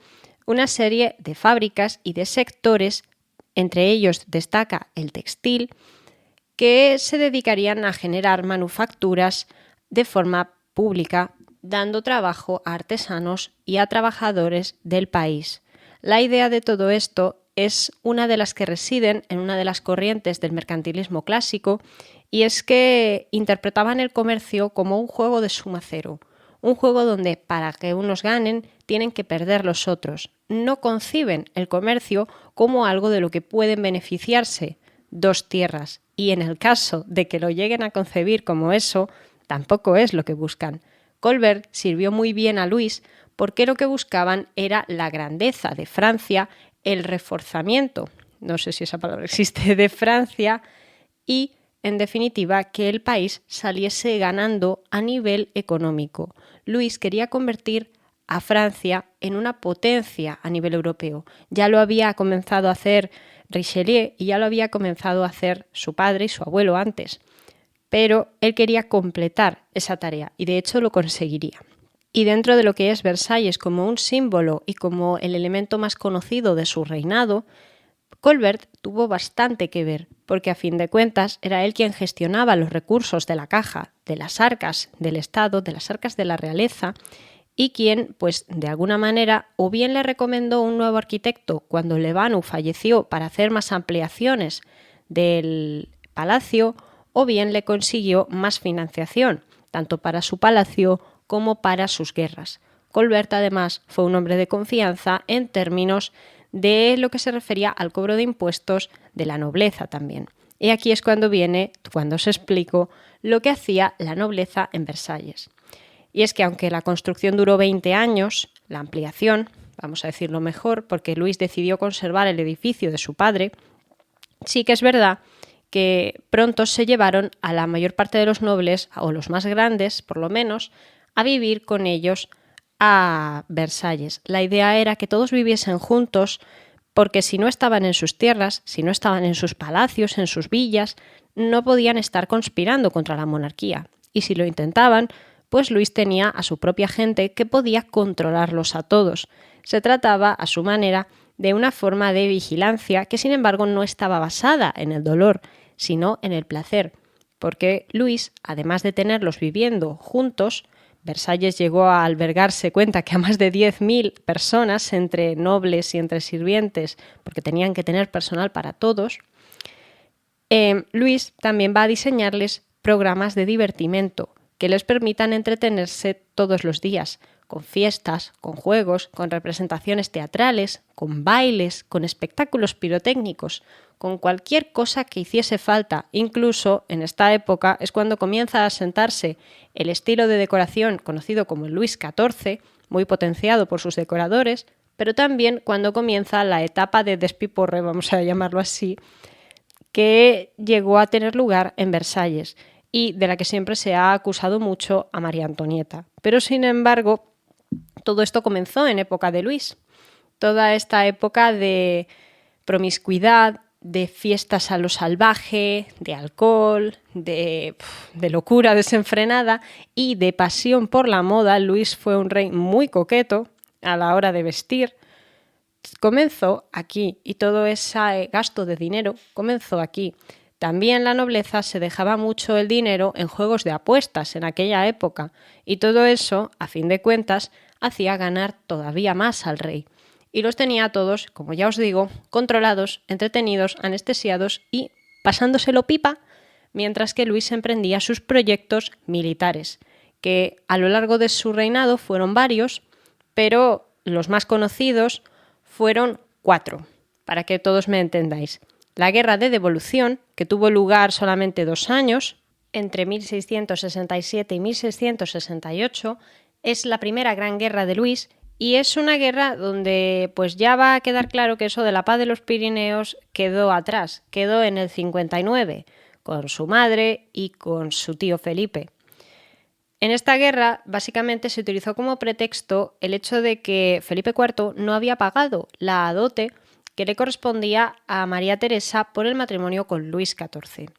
una serie de fábricas y de sectores, entre ellos destaca el textil, que se dedicarían a generar manufacturas de forma pública, dando trabajo a artesanos y a trabajadores del país. La idea de todo esto es una de las que residen en una de las corrientes del mercantilismo clásico, y es que interpretaban el comercio como un juego de suma cero, un juego donde para que unos ganen tienen que perder los otros. No conciben el comercio como algo de lo que pueden beneficiarse dos tierras, y en el caso de que lo lleguen a concebir como eso, tampoco es lo que buscan. Colbert sirvió muy bien a Luis porque lo que buscaban era la grandeza de Francia, el reforzamiento, no sé si esa palabra existe, de Francia, y en definitiva que el país saliese ganando a nivel económico. Luis quería convertir a Francia en una potencia a nivel europeo. Ya lo había comenzado a hacer Richelieu y ya lo había comenzado a hacer su padre y su abuelo antes, pero él quería completar esa tarea y de hecho lo conseguiría. Y dentro de lo que es Versalles como un símbolo y como el elemento más conocido de su reinado, Colbert tuvo bastante que ver, porque a fin de cuentas era él quien gestionaba los recursos de la caja, de las arcas del Estado, de las arcas de la realeza, y quien, pues de alguna manera, o bien le recomendó un nuevo arquitecto cuando Levanu falleció para hacer más ampliaciones del palacio, o bien le consiguió más financiación, tanto para su palacio como para sus guerras. Colbert, además, fue un hombre de confianza en términos de lo que se refería al cobro de impuestos de la nobleza también. Y aquí es cuando os explico lo que hacía la nobleza en Versalles. Y es que aunque la construcción duró 20 años, la ampliación, vamos a decirlo mejor, porque Luis decidió conservar el edificio de su padre, sí que es verdad que pronto se llevaron a la mayor parte de los nobles, o los más grandes por lo menos, a vivir con ellos a Versalles. La idea era que todos viviesen juntos, porque si no estaban en sus tierras, si no estaban en sus palacios, en sus villas, no podían estar conspirando contra la monarquía. Y si lo intentaban, pues Luis tenía a su propia gente que podía controlarlos a todos. Se trataba, a su manera, de una forma de vigilancia que, sin embargo, no estaba basada en el dolor, sino en el placer, porque Luis, además de tenerlos viviendo juntos, Versalles llegó a albergarse cuenta que a más de 10.000 personas, entre nobles y entre sirvientes, porque tenían que tener personal para todos, Luis también va a diseñarles programas de divertimento que les permitan entretenerse todos los días, con fiestas, con juegos, con representaciones teatrales, con bailes, con espectáculos pirotécnicos, con cualquier cosa que hiciese falta. Incluso en esta época es cuando comienza a asentarse el estilo de decoración conocido como el Luis XIV, muy potenciado por sus decoradores, pero también cuando comienza la etapa de despiporre, vamos a llamarlo así, que llegó a tener lugar en Versalles y de la que siempre se ha acusado mucho a María Antonieta. Pero sin embargo, todo esto comenzó en época de Luis. Toda esta época de promiscuidad, de fiestas a lo salvaje, de alcohol, de locura desenfrenada y de pasión por la moda. Luis fue un rey muy coqueto a la hora de vestir. Comenzó aquí y todo ese gasto de dinero comenzó aquí. También la nobleza se dejaba mucho el dinero en juegos de apuestas en aquella época y todo eso, a fin de cuentas, hacía ganar todavía más al rey. Y los tenía todos, como ya os digo, controlados, entretenidos, anestesiados y pasándoselo pipa, mientras que Luis emprendía sus proyectos militares, que a lo largo de su reinado fueron varios, pero los más conocidos fueron 4, para que todos me entendáis. La Guerra de Devolución, que tuvo lugar solamente 2 años, entre 1667 y 1668, es la primera gran guerra de Luis y es una guerra donde pues ya va a quedar claro que eso de la paz de los Pirineos quedó atrás, quedó en el 59, con su madre y con su tío Felipe. En esta guerra, básicamente, se utilizó como pretexto el hecho de que Felipe IV no había pagado la dote que le correspondía a María Teresa por el matrimonio con Luis XIV.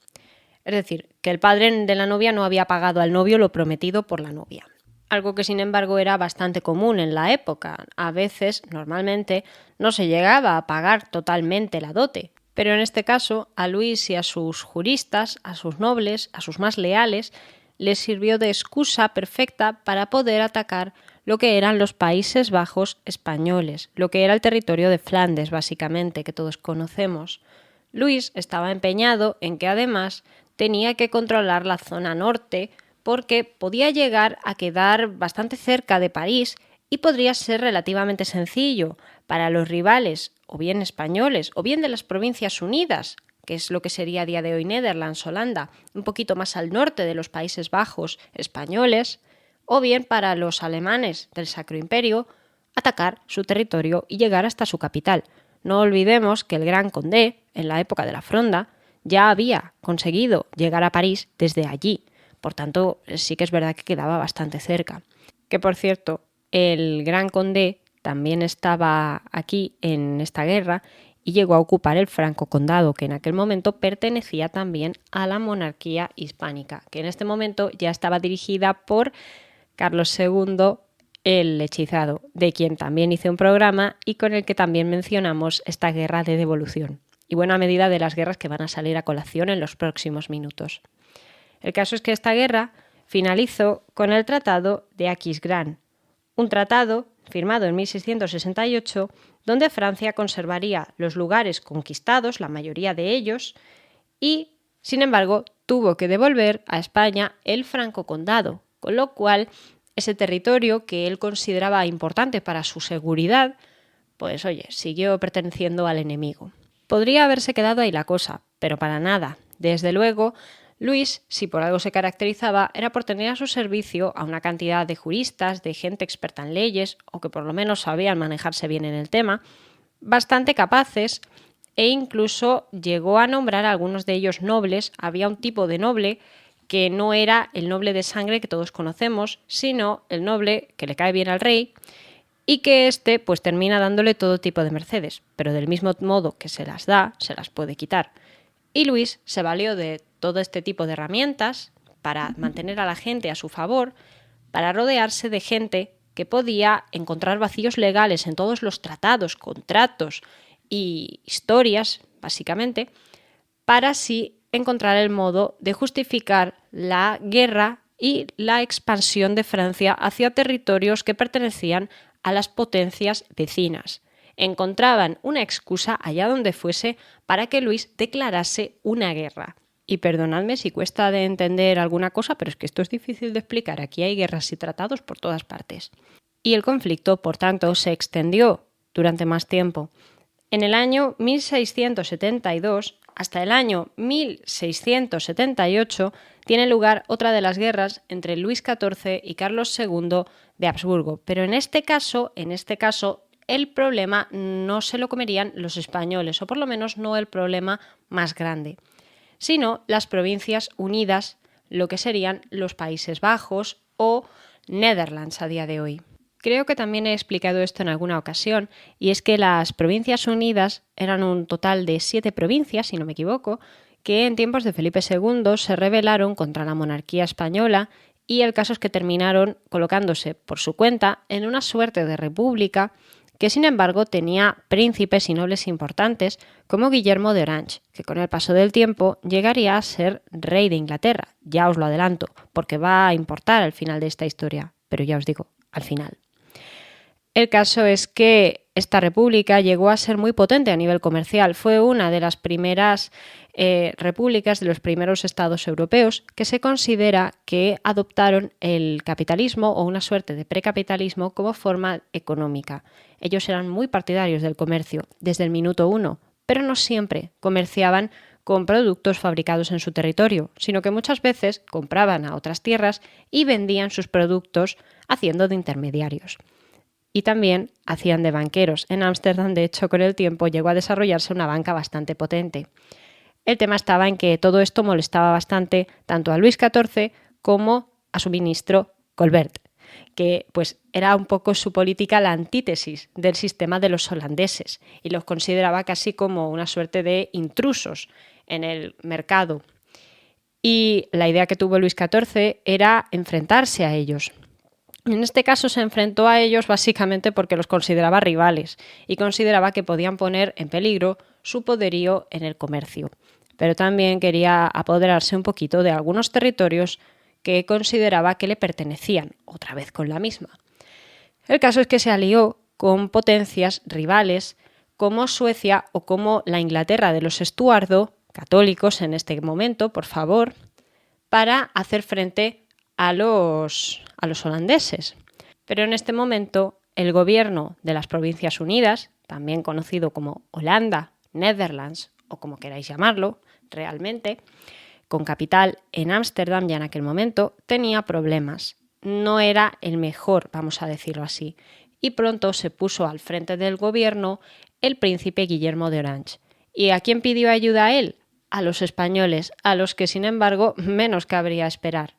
Es decir, que el padre de la novia no había pagado al novio lo prometido por la novia. Algo que, sin embargo, era bastante común en la época. A veces, normalmente, no se llegaba a pagar totalmente la dote. Pero en este caso, a Luis y a sus juristas, a sus nobles, a sus más leales, les sirvió de excusa perfecta para poder atacar lo que eran los Países Bajos españoles, lo que era el territorio de Flandes, básicamente, que todos conocemos. Luis estaba empeñado en que además tenía que controlar la zona norte porque podía llegar a quedar bastante cerca de París y podría ser relativamente sencillo para los rivales, o bien españoles, o bien de las Provincias Unidas, que es lo que sería a día de hoy Netherlands, Holanda, un poquito más al norte de los Países Bajos españoles, o bien para los alemanes del Sacro Imperio, atacar su territorio y llegar hasta su capital. No olvidemos que el Gran Condé, en la época de la Fronda, ya había conseguido llegar a París desde allí. Por tanto, sí que es verdad que quedaba bastante cerca. Que, por cierto, el Gran Condé también estaba aquí en esta guerra y llegó a ocupar el Franco Condado, que en aquel momento pertenecía también a la monarquía hispánica, que en este momento ya estaba dirigida por Carlos II el Hechizado, de quien también hice un programa y con el que también mencionamos esta guerra de devolución, y buena medida de las guerras que van a salir a colación en los próximos minutos. El caso es que esta guerra finalizó con el Tratado de Aquisgrán, un tratado firmado en 1668, donde Francia conservaría los lugares conquistados, la mayoría de ellos, y, sin embargo, tuvo que devolver a España el Franco Condado, con lo cual ese territorio que él consideraba importante para su seguridad, pues oye, siguió perteneciendo al enemigo. Podría haberse quedado ahí la cosa, pero para nada. Desde luego, Luis, si por algo se caracterizaba, era por tener a su servicio a una cantidad de juristas, de gente experta en leyes, o que por lo menos sabían manejarse bien en el tema, bastante capaces, e incluso llegó a nombrar a algunos de ellos nobles. Había un tipo de noble que no era el noble de sangre que todos conocemos, sino el noble que le cae bien al rey y que éste pues termina dándole todo tipo de mercedes, pero del mismo modo que se las da, se las puede quitar. Y Luis se valió de todo este tipo de herramientas para mantener a la gente a su favor, para rodearse de gente que podía encontrar vacíos legales en todos los tratados, contratos y historias, básicamente, para así encontrar el modo de justificar la guerra y la expansión de Francia hacia territorios que pertenecían a las potencias vecinas. Encontraban una excusa allá donde fuese para que Luis declarase una guerra. Y perdonadme si cuesta de entender alguna cosa, pero es que esto es difícil de explicar. Aquí hay guerras y tratados por todas partes. Y el conflicto, por tanto, se extendió durante más tiempo. En el año 1672 hasta el año 1678 tiene lugar otra de las guerras entre Luis XIV y Carlos II de Habsburgo. Pero en este caso, el problema no se lo comerían los españoles, o por lo menos no el problema más grande, sino las Provincias Unidas, lo que serían los Países Bajos o Netherlands a día de hoy. Creo que también he explicado esto en alguna ocasión, y es que las Provincias Unidas eran un total de 7 provincias, si no me equivoco, que en tiempos de Felipe II se rebelaron contra la monarquía española, y el caso es que terminaron colocándose por su cuenta en una suerte de república que sin embargo tenía príncipes y nobles importantes como Guillermo de Orange, que con el paso del tiempo llegaría a ser rey de Inglaterra. Ya os lo adelanto, porque va a importar al final de esta historia, pero ya os digo, al final. El caso es que esta república llegó a ser muy potente a nivel comercial. Fue una de las primeras repúblicas, de los primeros estados europeos, que se considera que adoptaron el capitalismo o una suerte de precapitalismo como forma económica. Ellos eran muy partidarios del comercio desde el minuto uno, pero no siempre comerciaban con productos fabricados en su territorio, sino que muchas veces compraban a otras tierras y vendían sus productos haciendo de intermediarios. Y también hacían de banqueros. En Ámsterdam, de hecho, con el tiempo llegó a desarrollarse una banca bastante potente. El tema estaba en que todo esto molestaba bastante tanto a Luis XIV como a su ministro Colbert, que pues era un poco su política la antítesis del sistema de los holandeses y los consideraba casi como una suerte de intrusos en el mercado. Y la idea que tuvo Luis XIV era enfrentarse a ellos. En este caso se enfrentó a ellos básicamente porque los consideraba rivales y consideraba que podían poner en peligro su poderío en el comercio. Pero también quería apoderarse un poquito de algunos territorios que consideraba que le pertenecían, otra vez con la misma. El caso es que se alió con potencias rivales como Suecia o como la Inglaterra de los Estuardo, católicos en este momento, por favor, para hacer frente a los holandeses. Pero en este momento el gobierno de las Provincias Unidas, también conocido como Holanda, Netherlands o como queráis llamarlo realmente, con capital en Ámsterdam ya en aquel momento, tenía problemas. No era el mejor, vamos a decirlo así. Y pronto se puso al frente del gobierno el príncipe Guillermo de Orange. ¿Y a quién pidió ayuda a él? A los españoles, a los que sin embargo menos cabría esperar.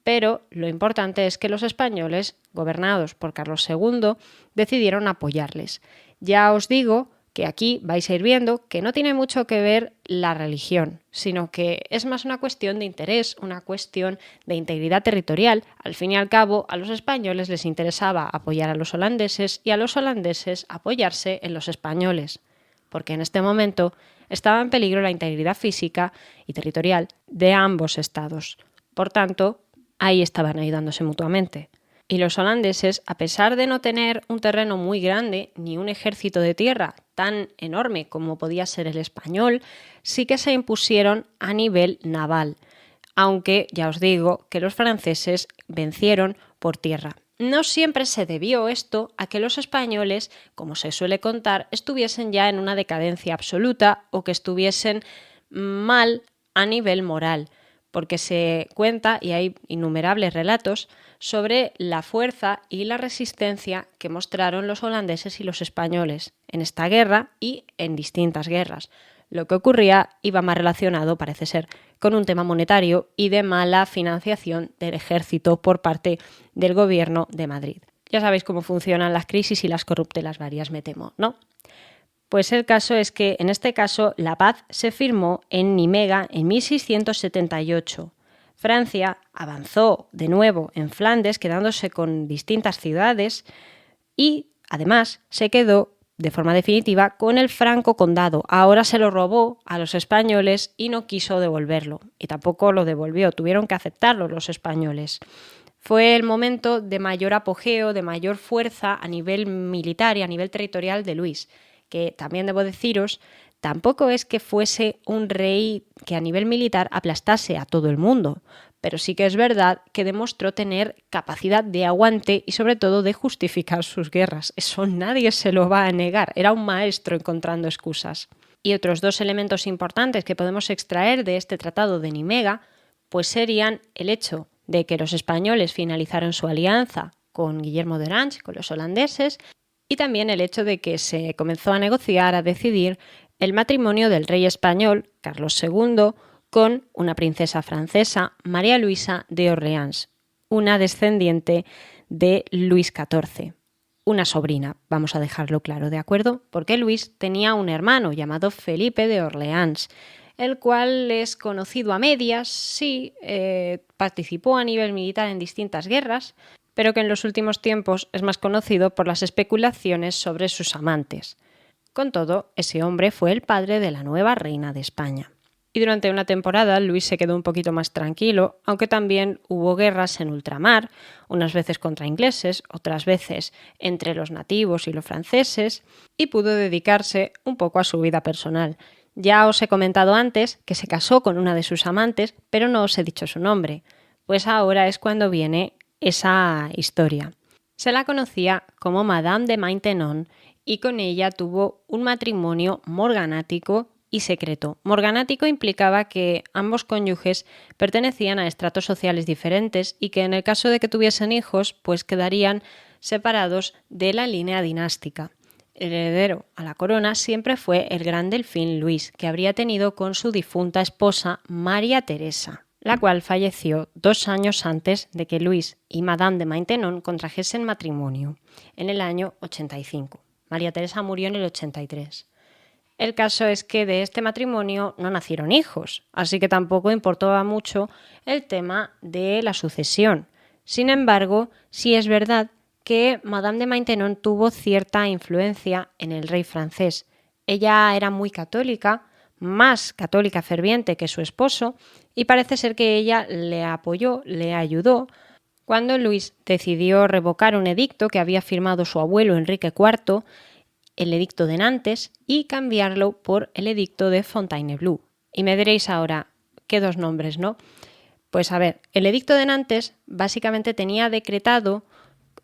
Pero lo importante es que los españoles, gobernados por Carlos II, decidieron apoyarles. Ya os digo que aquí vais a ir viendo que no tiene mucho que ver la religión, sino que es más una cuestión de interés, una cuestión de integridad territorial. Al fin y al cabo, a los españoles les interesaba apoyar a los holandeses y a los holandeses apoyarse en los españoles, porque en este momento estaba en peligro la integridad física y territorial de ambos estados. Por tanto, ahí estaban ayudándose mutuamente. Y los holandeses, a pesar de no tener un terreno muy grande ni un ejército de tierra tan enorme como podía ser el español, sí que se impusieron a nivel naval, aunque ya os digo que los franceses vencieron por tierra. No siempre se debió esto a que los españoles, como se suele contar, estuviesen ya en una decadencia absoluta o que estuviesen mal a nivel moral, porque se cuenta, y hay innumerables relatos, sobre la fuerza y la resistencia que mostraron los holandeses y los españoles en esta guerra y en distintas guerras. Lo que ocurría iba más relacionado, parece ser, con un tema monetario y de mala financiación del ejército por parte del gobierno de Madrid. Ya sabéis cómo funcionan las crisis y las corruptelas varias, me temo, ¿no? Pues el caso es que, en este caso, la paz se firmó en Nimega en 1678. Francia avanzó de nuevo en Flandes, quedándose con distintas ciudades, y además se quedó de forma definitiva con el Franco Condado. Ahora se lo robó a los españoles y no quiso devolverlo, y tampoco lo devolvió, tuvieron que aceptarlo los españoles. Fue el momento de mayor apogeo, de mayor fuerza a nivel militar y a nivel territorial de Luis, que también debo deciros, tampoco es que fuese un rey que a nivel militar aplastase a todo el mundo, pero sí que es verdad que demostró tener capacidad de aguante y sobre todo de justificar sus guerras. Eso nadie se lo va a negar, era un maestro encontrando excusas. Y otros dos elementos importantes que podemos extraer de este tratado de Nimega, pues serían el hecho de que los españoles finalizaron su alianza con Guillermo de Orange, con los holandeses, y también el hecho de que se comenzó a negociar, a decidir el matrimonio del rey español, Carlos II, con una princesa francesa, María Luisa de Orleans, una descendiente de Luis XIV, una sobrina, vamos a dejarlo claro, ¿de acuerdo? Porque Luis tenía un hermano llamado Felipe de Orleans, el cual es conocido a medias, sí, participó a nivel militar en distintas guerras, pero que en los últimos tiempos es más conocido por las especulaciones sobre sus amantes. Con todo, ese hombre fue el padre de la nueva reina de España. y durante una temporada Luis se quedó un poquito más tranquilo, aunque también hubo guerras en ultramar, unas veces contra ingleses, otras veces entre los nativos y los franceses, y pudo dedicarse un poco a su vida personal. Ya os he comentado antes que se casó con una de sus amantes, pero no os he dicho su nombre. Pues ahora es cuando viene esa historia. Se la conocía como Madame de Maintenon y con ella tuvo un matrimonio morganático y secreto. Morganático implicaba que ambos cónyuges pertenecían a estratos sociales diferentes y que en el caso de que tuviesen hijos, pues quedarían separados de la línea dinástica. El heredero a la corona siempre fue el gran delfín Luis, que habría tenido con su difunta esposa María Teresa, la cual falleció 2 años antes de que Luis y Madame de Maintenon contrajesen matrimonio, en el año 85. María Teresa murió en el 83. El caso es que de este matrimonio no nacieron hijos, así que tampoco importaba mucho el tema de la sucesión. Sin embargo, sí es verdad que Madame de Maintenon tuvo cierta influencia en el rey francés. Ella era muy católica, más católica ferviente que su esposo, y parece ser que ella le apoyó, le ayudó, cuando Luis decidió revocar un edicto que había firmado su abuelo Enrique IV, el edicto de Nantes, y cambiarlo por el edicto de Fontainebleau. Y me diréis ahora, ¿qué 2 nombres, no? Pues a ver, el edicto de Nantes básicamente tenía decretado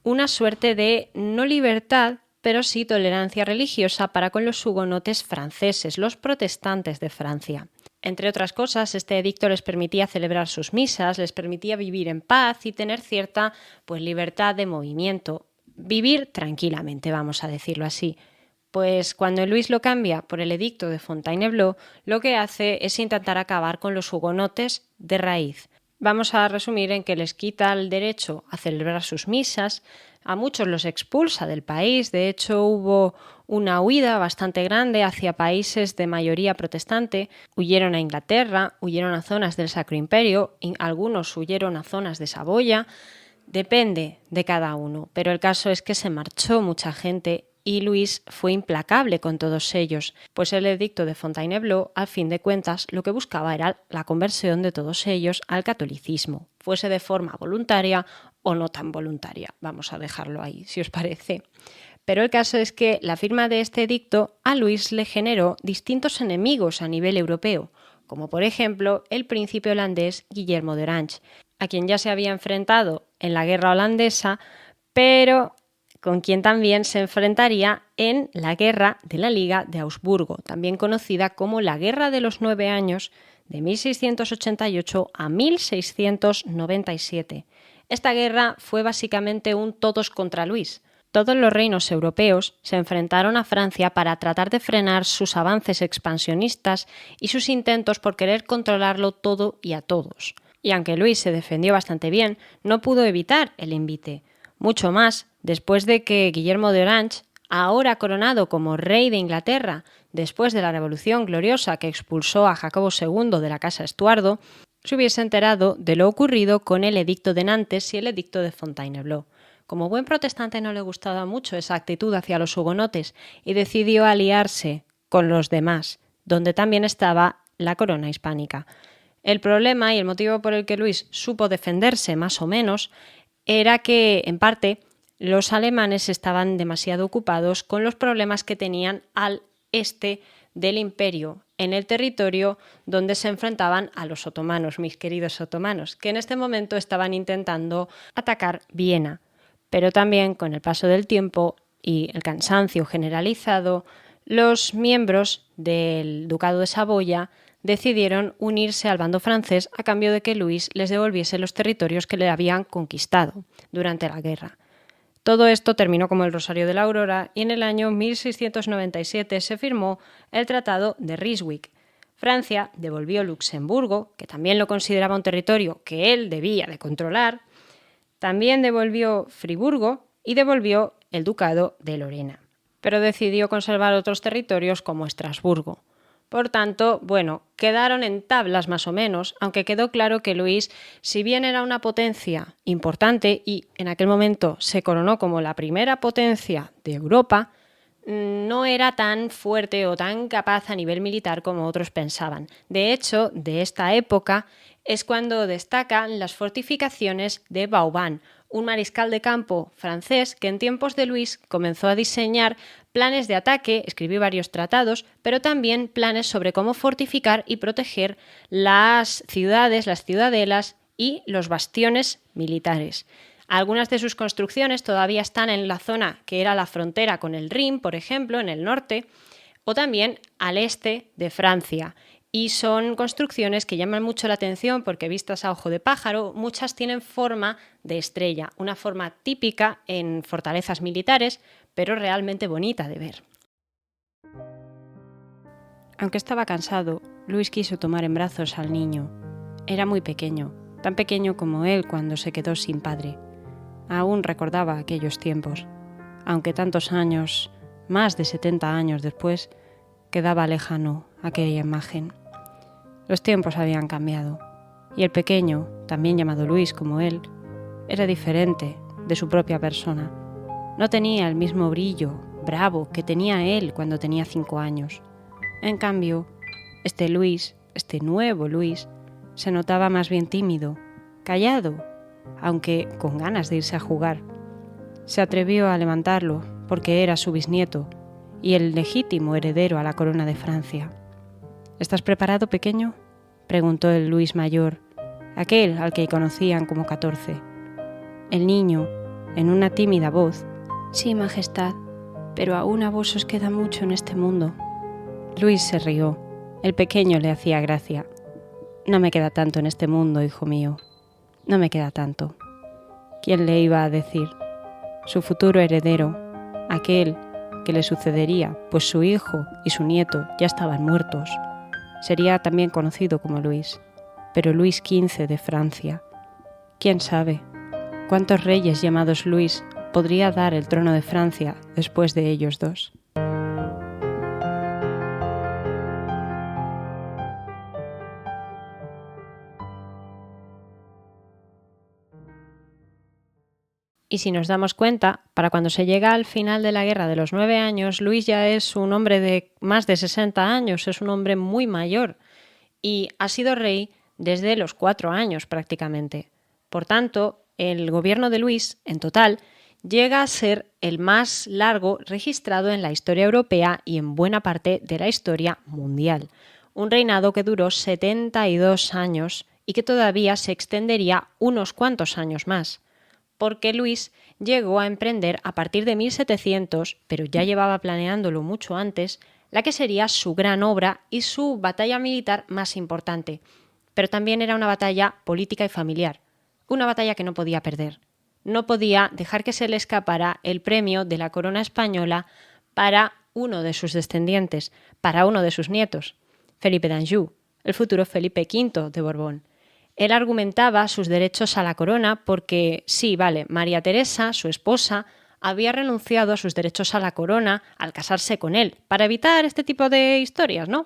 una suerte de no libertad, pero sí tolerancia religiosa para con los hugonotes franceses, los protestantes de Francia. Entre otras cosas, este edicto les permitía celebrar sus misas, les permitía vivir en paz y tener cierta libertad de movimiento, vivir tranquilamente, vamos a decirlo así. Pues cuando Luis lo cambia por el edicto de Fontainebleau, lo que hace es intentar acabar con los hugonotes de raíz. Vamos a resumir en que les quita el derecho a celebrar sus misas, a muchos los expulsa del país, de hecho hubo una huida bastante grande hacia países de mayoría protestante, huyeron a Inglaterra, huyeron a zonas del Sacro Imperio, algunos huyeron a zonas de Saboya, depende de cada uno, pero el caso es que se marchó mucha gente y Luis fue implacable con todos ellos, pues el edicto de Fontainebleau, al fin de cuentas, lo que buscaba era la conversión de todos ellos al catolicismo, fuese de forma voluntaria o no tan voluntaria. Vamos a dejarlo ahí, si os parece. Pero el caso es que la firma de este edicto a Luis le generó distintos enemigos a nivel europeo, como por ejemplo el príncipe holandés Guillermo de Orange, a quien ya se había enfrentado en la guerra holandesa, pero con quien también se enfrentaría en la Guerra de la Liga de Augsburgo, también conocida como la Guerra de los 9 años, de 1688 a 1697. Esta guerra fue básicamente un todos contra Luis. Todos los reinos europeos se enfrentaron a Francia para tratar de frenar sus avances expansionistas y sus intentos por querer controlarlo todo y a todos. Y aunque Luis se defendió bastante bien, no pudo evitar el envite. Mucho más después de que Guillermo de Orange, ahora coronado como rey de Inglaterra, después de la Revolución Gloriosa que expulsó a Jacobo II de la Casa Estuardo, se hubiese enterado de lo ocurrido con el edicto de Nantes y el edicto de Fontainebleau. Como buen protestante no le gustaba mucho esa actitud hacia los hugonotes y decidió aliarse con los demás, donde también estaba la corona hispánica. El problema y el motivo por el que Luis supo defenderse más o menos era que, en parte, los alemanes estaban demasiado ocupados con los problemas que tenían al este del imperio, en el territorio donde se enfrentaban a los otomanos, mis queridos otomanos, que en este momento estaban intentando atacar Viena. Pero también, con el paso del tiempo y el cansancio generalizado, los miembros del Ducado de Saboya decidieron unirse al bando francés a cambio de que Luis les devolviese los territorios que le habían conquistado durante la guerra. Todo esto terminó como el Rosario de la Aurora y en el año 1697 se firmó el Tratado de Ryswick. Francia devolvió Luxemburgo, que también lo consideraba un territorio que él debía de controlar, también devolvió Friburgo y devolvió el Ducado de Lorena, pero decidió conservar otros territorios como Estrasburgo. Por tanto, quedaron en tablas más o menos, aunque quedó claro que Luis, si bien era una potencia importante y en aquel momento se coronó como la primera potencia de Europa, no era tan fuerte o tan capaz a nivel militar como otros pensaban. De hecho, de esta época es cuando destacan las fortificaciones de Vauban, un mariscal de campo francés que en tiempos de Luis comenzó a diseñar planes de ataque, escribió varios tratados, pero también planes sobre cómo fortificar y proteger las ciudades, las ciudadelas y los bastiones militares. Algunas de sus construcciones todavía están en la zona que era la frontera con el Rin, por ejemplo, en el norte, o también al este de Francia. Y son construcciones que llaman mucho la atención porque, vistas a ojo de pájaro, muchas tienen forma de estrella, una forma típica en fortalezas militares, pero realmente bonita de ver. Aunque estaba cansado, Luis quiso tomar en brazos al niño. Era muy pequeño, tan pequeño como él cuando se quedó sin padre. Aún recordaba aquellos tiempos, aunque tantos años, más de 70 años después, quedaba lejano aquella imagen. Los tiempos habían cambiado, y el pequeño, también llamado Luis como él, era diferente de su propia persona. No tenía el mismo brillo bravo que tenía él cuando tenía 5 años. En cambio, este Luis, este nuevo Luis, se notaba más bien tímido, callado, aunque con ganas de irse a jugar. Se atrevió a levantarlo porque era su bisnieto y el legítimo heredero a la corona de Francia. ¿Estás preparado, pequeño?, preguntó el Luis mayor, aquel al que conocían como 14. El niño, en una tímida voz: «Sí, majestad, pero aún a vos os queda mucho en este mundo». Luis se rió. El pequeño le hacía gracia. «No me queda tanto en este mundo, hijo mío. No me queda tanto». ¿Quién le iba a decir? Su futuro heredero, aquel que le sucedería, pues su hijo y su nieto ya estaban muertos. Sería también conocido como Luis, pero Luis XV de Francia. ¿Quién sabe cuántos reyes llamados Luis podría dar el trono de Francia después de ellos dos? Y si nos damos cuenta, para cuando se llega al final de la Guerra de los 9 años, Luis ya es un hombre de más de 60 años, es un hombre muy mayor y ha sido rey desde los 4 años prácticamente. Por tanto, el gobierno de Luis, en total, llega a ser el más largo registrado en la historia europea y en buena parte de la historia mundial. Un reinado que duró 72 años y que todavía se extendería unos cuantos años más, porque Luis llegó a emprender a partir de 1700, pero ya llevaba planeándolo mucho antes, la que sería su gran obra y su batalla militar más importante. Pero también era una batalla política y familiar, una batalla que no podía perder. No podía dejar que se le escapara el premio de la corona española para uno de sus descendientes, para uno de sus nietos, Felipe d'Anjou, el futuro Felipe V de Borbón. Él argumentaba sus derechos a la corona porque, sí, vale, María Teresa, su esposa, había renunciado a sus derechos a la corona al casarse con él, para evitar este tipo de historias, ¿no?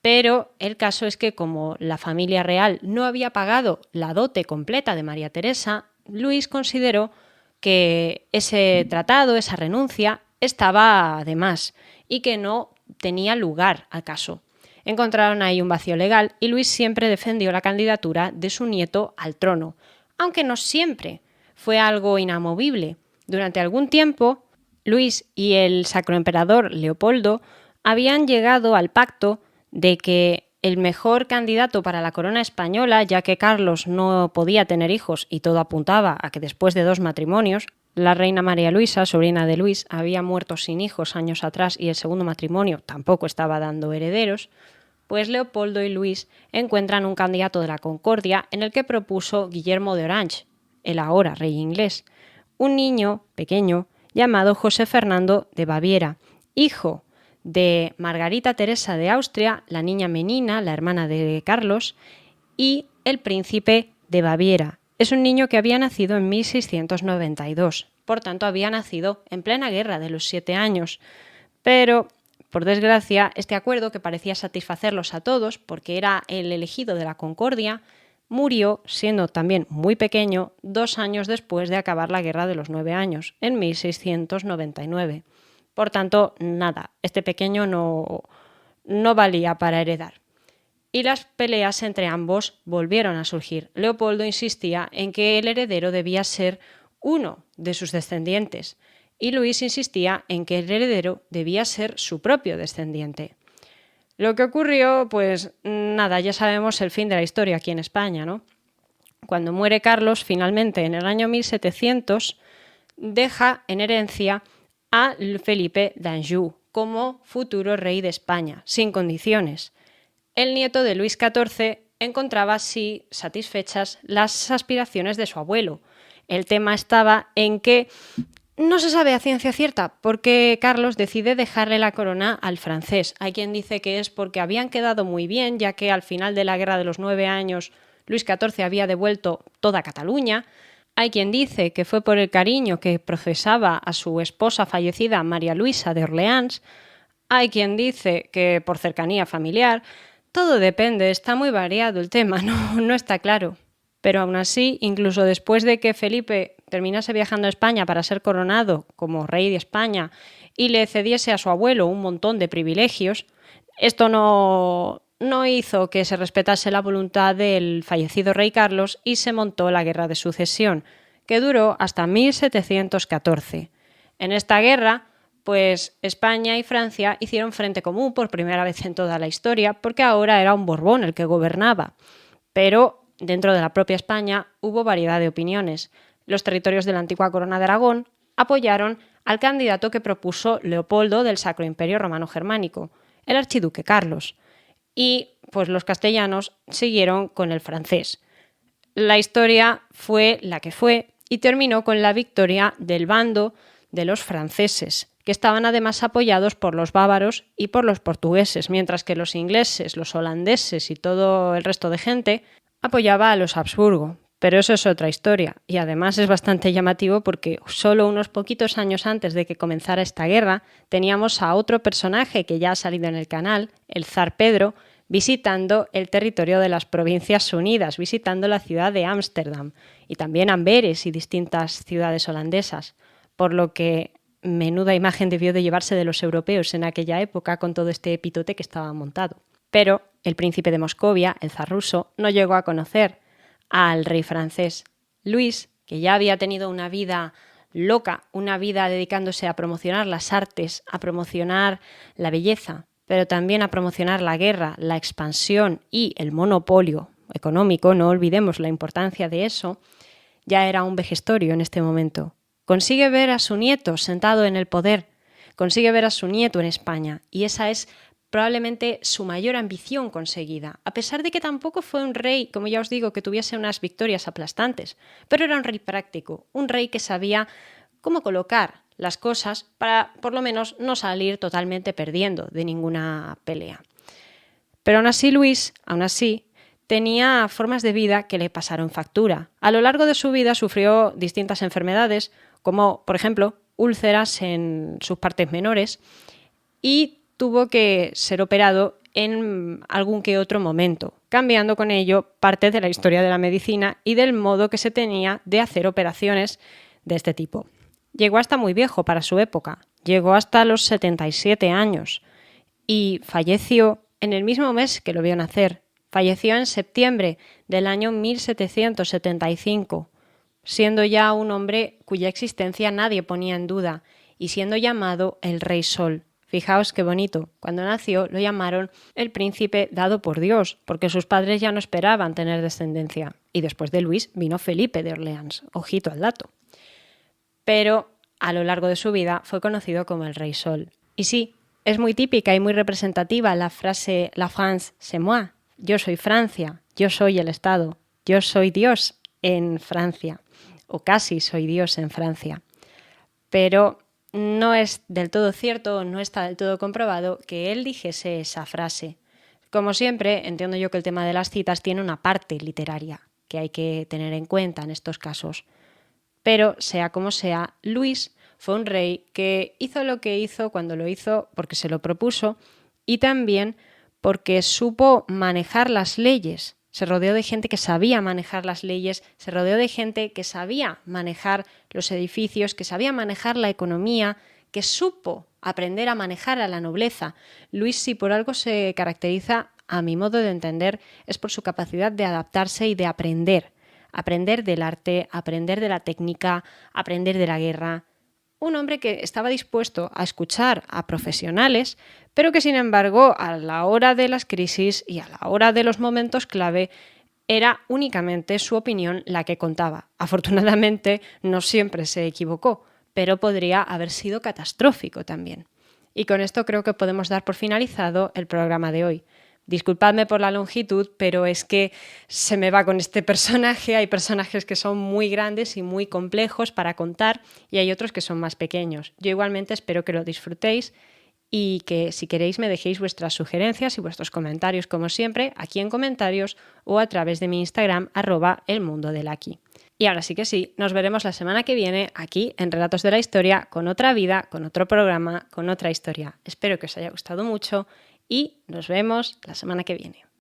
Pero el caso es que como la familia real no había pagado la dote completa de María Teresa, Luis consideró que ese tratado, esa renuncia, estaba de más y que no tenía lugar al caso. Encontraron ahí un vacío legal y Luis siempre defendió la candidatura de su nieto al trono, aunque no siempre. Fue algo inamovible. Durante algún tiempo, Luis y el sacroemperador Leopoldo habían llegado al pacto de que el mejor candidato para la corona española, ya que Carlos no podía tener hijos y todo apuntaba a que después de 2 matrimonios, la reina María Luisa, sobrina de Luis, había muerto sin hijos años atrás y el segundo matrimonio tampoco estaba dando herederos, pues Leopoldo y Luis encuentran un candidato de la Concordia en el que propuso Guillermo de Orange, el ahora rey inglés, un niño pequeño llamado José Fernando de Baviera, hijo de Margarita Teresa de Austria, la niña Menina, la hermana de Carlos, y el príncipe de Baviera. Es un niño que había nacido en 1692, por tanto había nacido en plena guerra de los 7 años, pero por desgracia, este acuerdo, que parecía satisfacerlos a todos porque era el elegido de la Concordia, murió, siendo también muy pequeño, 2 años después de acabar la Guerra de los 9 años, en 1699. Por tanto, nada, este pequeño no valía para heredar. Y las peleas entre ambos volvieron a surgir. Leopoldo insistía en que el heredero debía ser uno de sus descendientes y Luis insistía en que el heredero debía ser su propio descendiente. Lo que ocurrió, pues nada, ya sabemos el fin de la historia aquí en España, ¿no? Cuando muere Carlos, finalmente en el año 1700, deja en herencia a Felipe d'Anjou como futuro rey de España, sin condiciones. El nieto de Luis XIV encontraba así satisfechas las aspiraciones de su abuelo. El tema estaba en que no se sabe a ciencia cierta por qué Carlos decide dejarle la corona al francés. Hay quien dice que es porque habían quedado muy bien, ya que al final de la Guerra de los 9 años Luis XIV había devuelto toda Cataluña. Hay quien dice que fue por el cariño que profesaba a su esposa fallecida María Luisa de Orleans. Hay quien dice que por cercanía familiar. Todo depende, está muy variado el tema, no está claro. Pero aún así, incluso después de que Felipe terminase viajando a España para ser coronado como rey de España y le cediese a su abuelo un montón de privilegios, esto no hizo que se respetase la voluntad del fallecido rey Carlos y se montó la Guerra de Sucesión, que duró hasta 1714. En esta guerra, pues España y Francia hicieron frente común por primera vez en toda la historia, porque ahora era un Borbón el que gobernaba. Pero dentro de la propia España hubo variedad de opiniones. Los territorios de la antigua Corona de Aragón apoyaron al candidato que propuso Leopoldo del Sacro Imperio Romano Germánico, el archiduque Carlos. Y pues los castellanos siguieron con el francés. La historia fue la que fue y terminó con la victoria del bando de los franceses, que estaban además apoyados por los bávaros y por los portugueses, mientras que los ingleses, los holandeses y todo el resto de gente apoyaba a los Habsburgo. Pero eso es otra historia y además es bastante llamativo porque solo unos poquitos años antes de que comenzara esta guerra teníamos a otro personaje que ya ha salido en el canal, el zar Pedro, visitando el territorio de las Provincias Unidas, visitando la ciudad de Ámsterdam y también Amberes y distintas ciudades holandesas, por lo que menuda imagen debió de llevarse de los europeos en aquella época con todo este epítote que estaba montado. Pero el príncipe de Moscovia, el zar ruso, no llegó a conocer al rey francés. Luis, que ya había tenido una vida loca, una vida dedicándose a promocionar las artes, a promocionar la belleza, pero también a promocionar la guerra, la expansión y el monopolio económico, no olvidemos la importancia de eso, ya era un vejestorio en este momento. Consigue ver a su nieto sentado en el poder, consigue ver a su nieto en España, y esa es probablemente su mayor ambición conseguida, a pesar de que tampoco fue un rey, como ya os digo, que tuviese unas victorias aplastantes, pero era un rey práctico, un rey que sabía cómo colocar las cosas para, por lo menos, no salir totalmente perdiendo de ninguna pelea. Pero aún así Luis, tenía formas de vida que le pasaron factura. A lo largo de su vida sufrió distintas enfermedades, como, por ejemplo, úlceras en sus partes menores, y tuvo que ser operado en algún que otro momento, cambiando con ello parte de la historia de la medicina y del modo que se tenía de hacer operaciones de este tipo. Llegó hasta muy viejo para su época, llegó hasta los 77 años y falleció en el mismo mes que lo vio nacer. Falleció en septiembre del año 1775, siendo ya un hombre cuya existencia nadie ponía en duda y siendo llamado el Rey Sol. Fijaos qué bonito. Cuando nació lo llamaron el príncipe dado por Dios, porque sus padres ya no esperaban tener descendencia. Y después de Luis vino Felipe de Orleans. Ojito al dato. Pero a lo largo de su vida fue conocido como el Rey Sol. Y sí, es muy típica y muy representativa la frase «La France, c'est moi». Yo soy Francia, yo soy el Estado, yo soy Dios en Francia, o casi soy Dios en Francia. Pero no es del todo cierto, no está del todo comprobado que él dijese esa frase. Como siempre, entiendo yo que el tema de las citas tiene una parte literaria que hay que tener en cuenta en estos casos. Pero, sea como sea, Luis fue un rey que hizo lo que hizo cuando lo hizo porque se lo propuso y también porque supo manejar las leyes. Se rodeó de gente que sabía manejar las leyes, se rodeó de gente que sabía manejar los edificios, que sabía manejar la economía, que supo aprender a manejar a la nobleza. Luis, si por algo se caracteriza, a mi modo de entender, es por su capacidad de adaptarse y de aprender. Aprender del arte, aprender de la técnica, aprender de la guerra. Un hombre que estaba dispuesto a escuchar a profesionales, pero que sin embargo a la hora de las crisis y a la hora de los momentos clave era únicamente su opinión la que contaba. Afortunadamente no siempre se equivocó, pero podría haber sido catastrófico también. Y con esto creo que podemos dar por finalizado el programa de hoy. Disculpadme por la longitud, pero es que se me va con este personaje. Hay personajes que son muy grandes y muy complejos para contar y hay otros que son más pequeños. Yo igualmente espero que lo disfrutéis y que si queréis me dejéis vuestras sugerencias y vuestros comentarios como siempre aquí en comentarios o a través de mi Instagram @elmundodelaki. Y ahora sí que sí, nos veremos la semana que viene aquí en Relatos de la Historia con otra vida, con otro programa, con otra historia. Espero que os haya gustado mucho y nos vemos la semana que viene.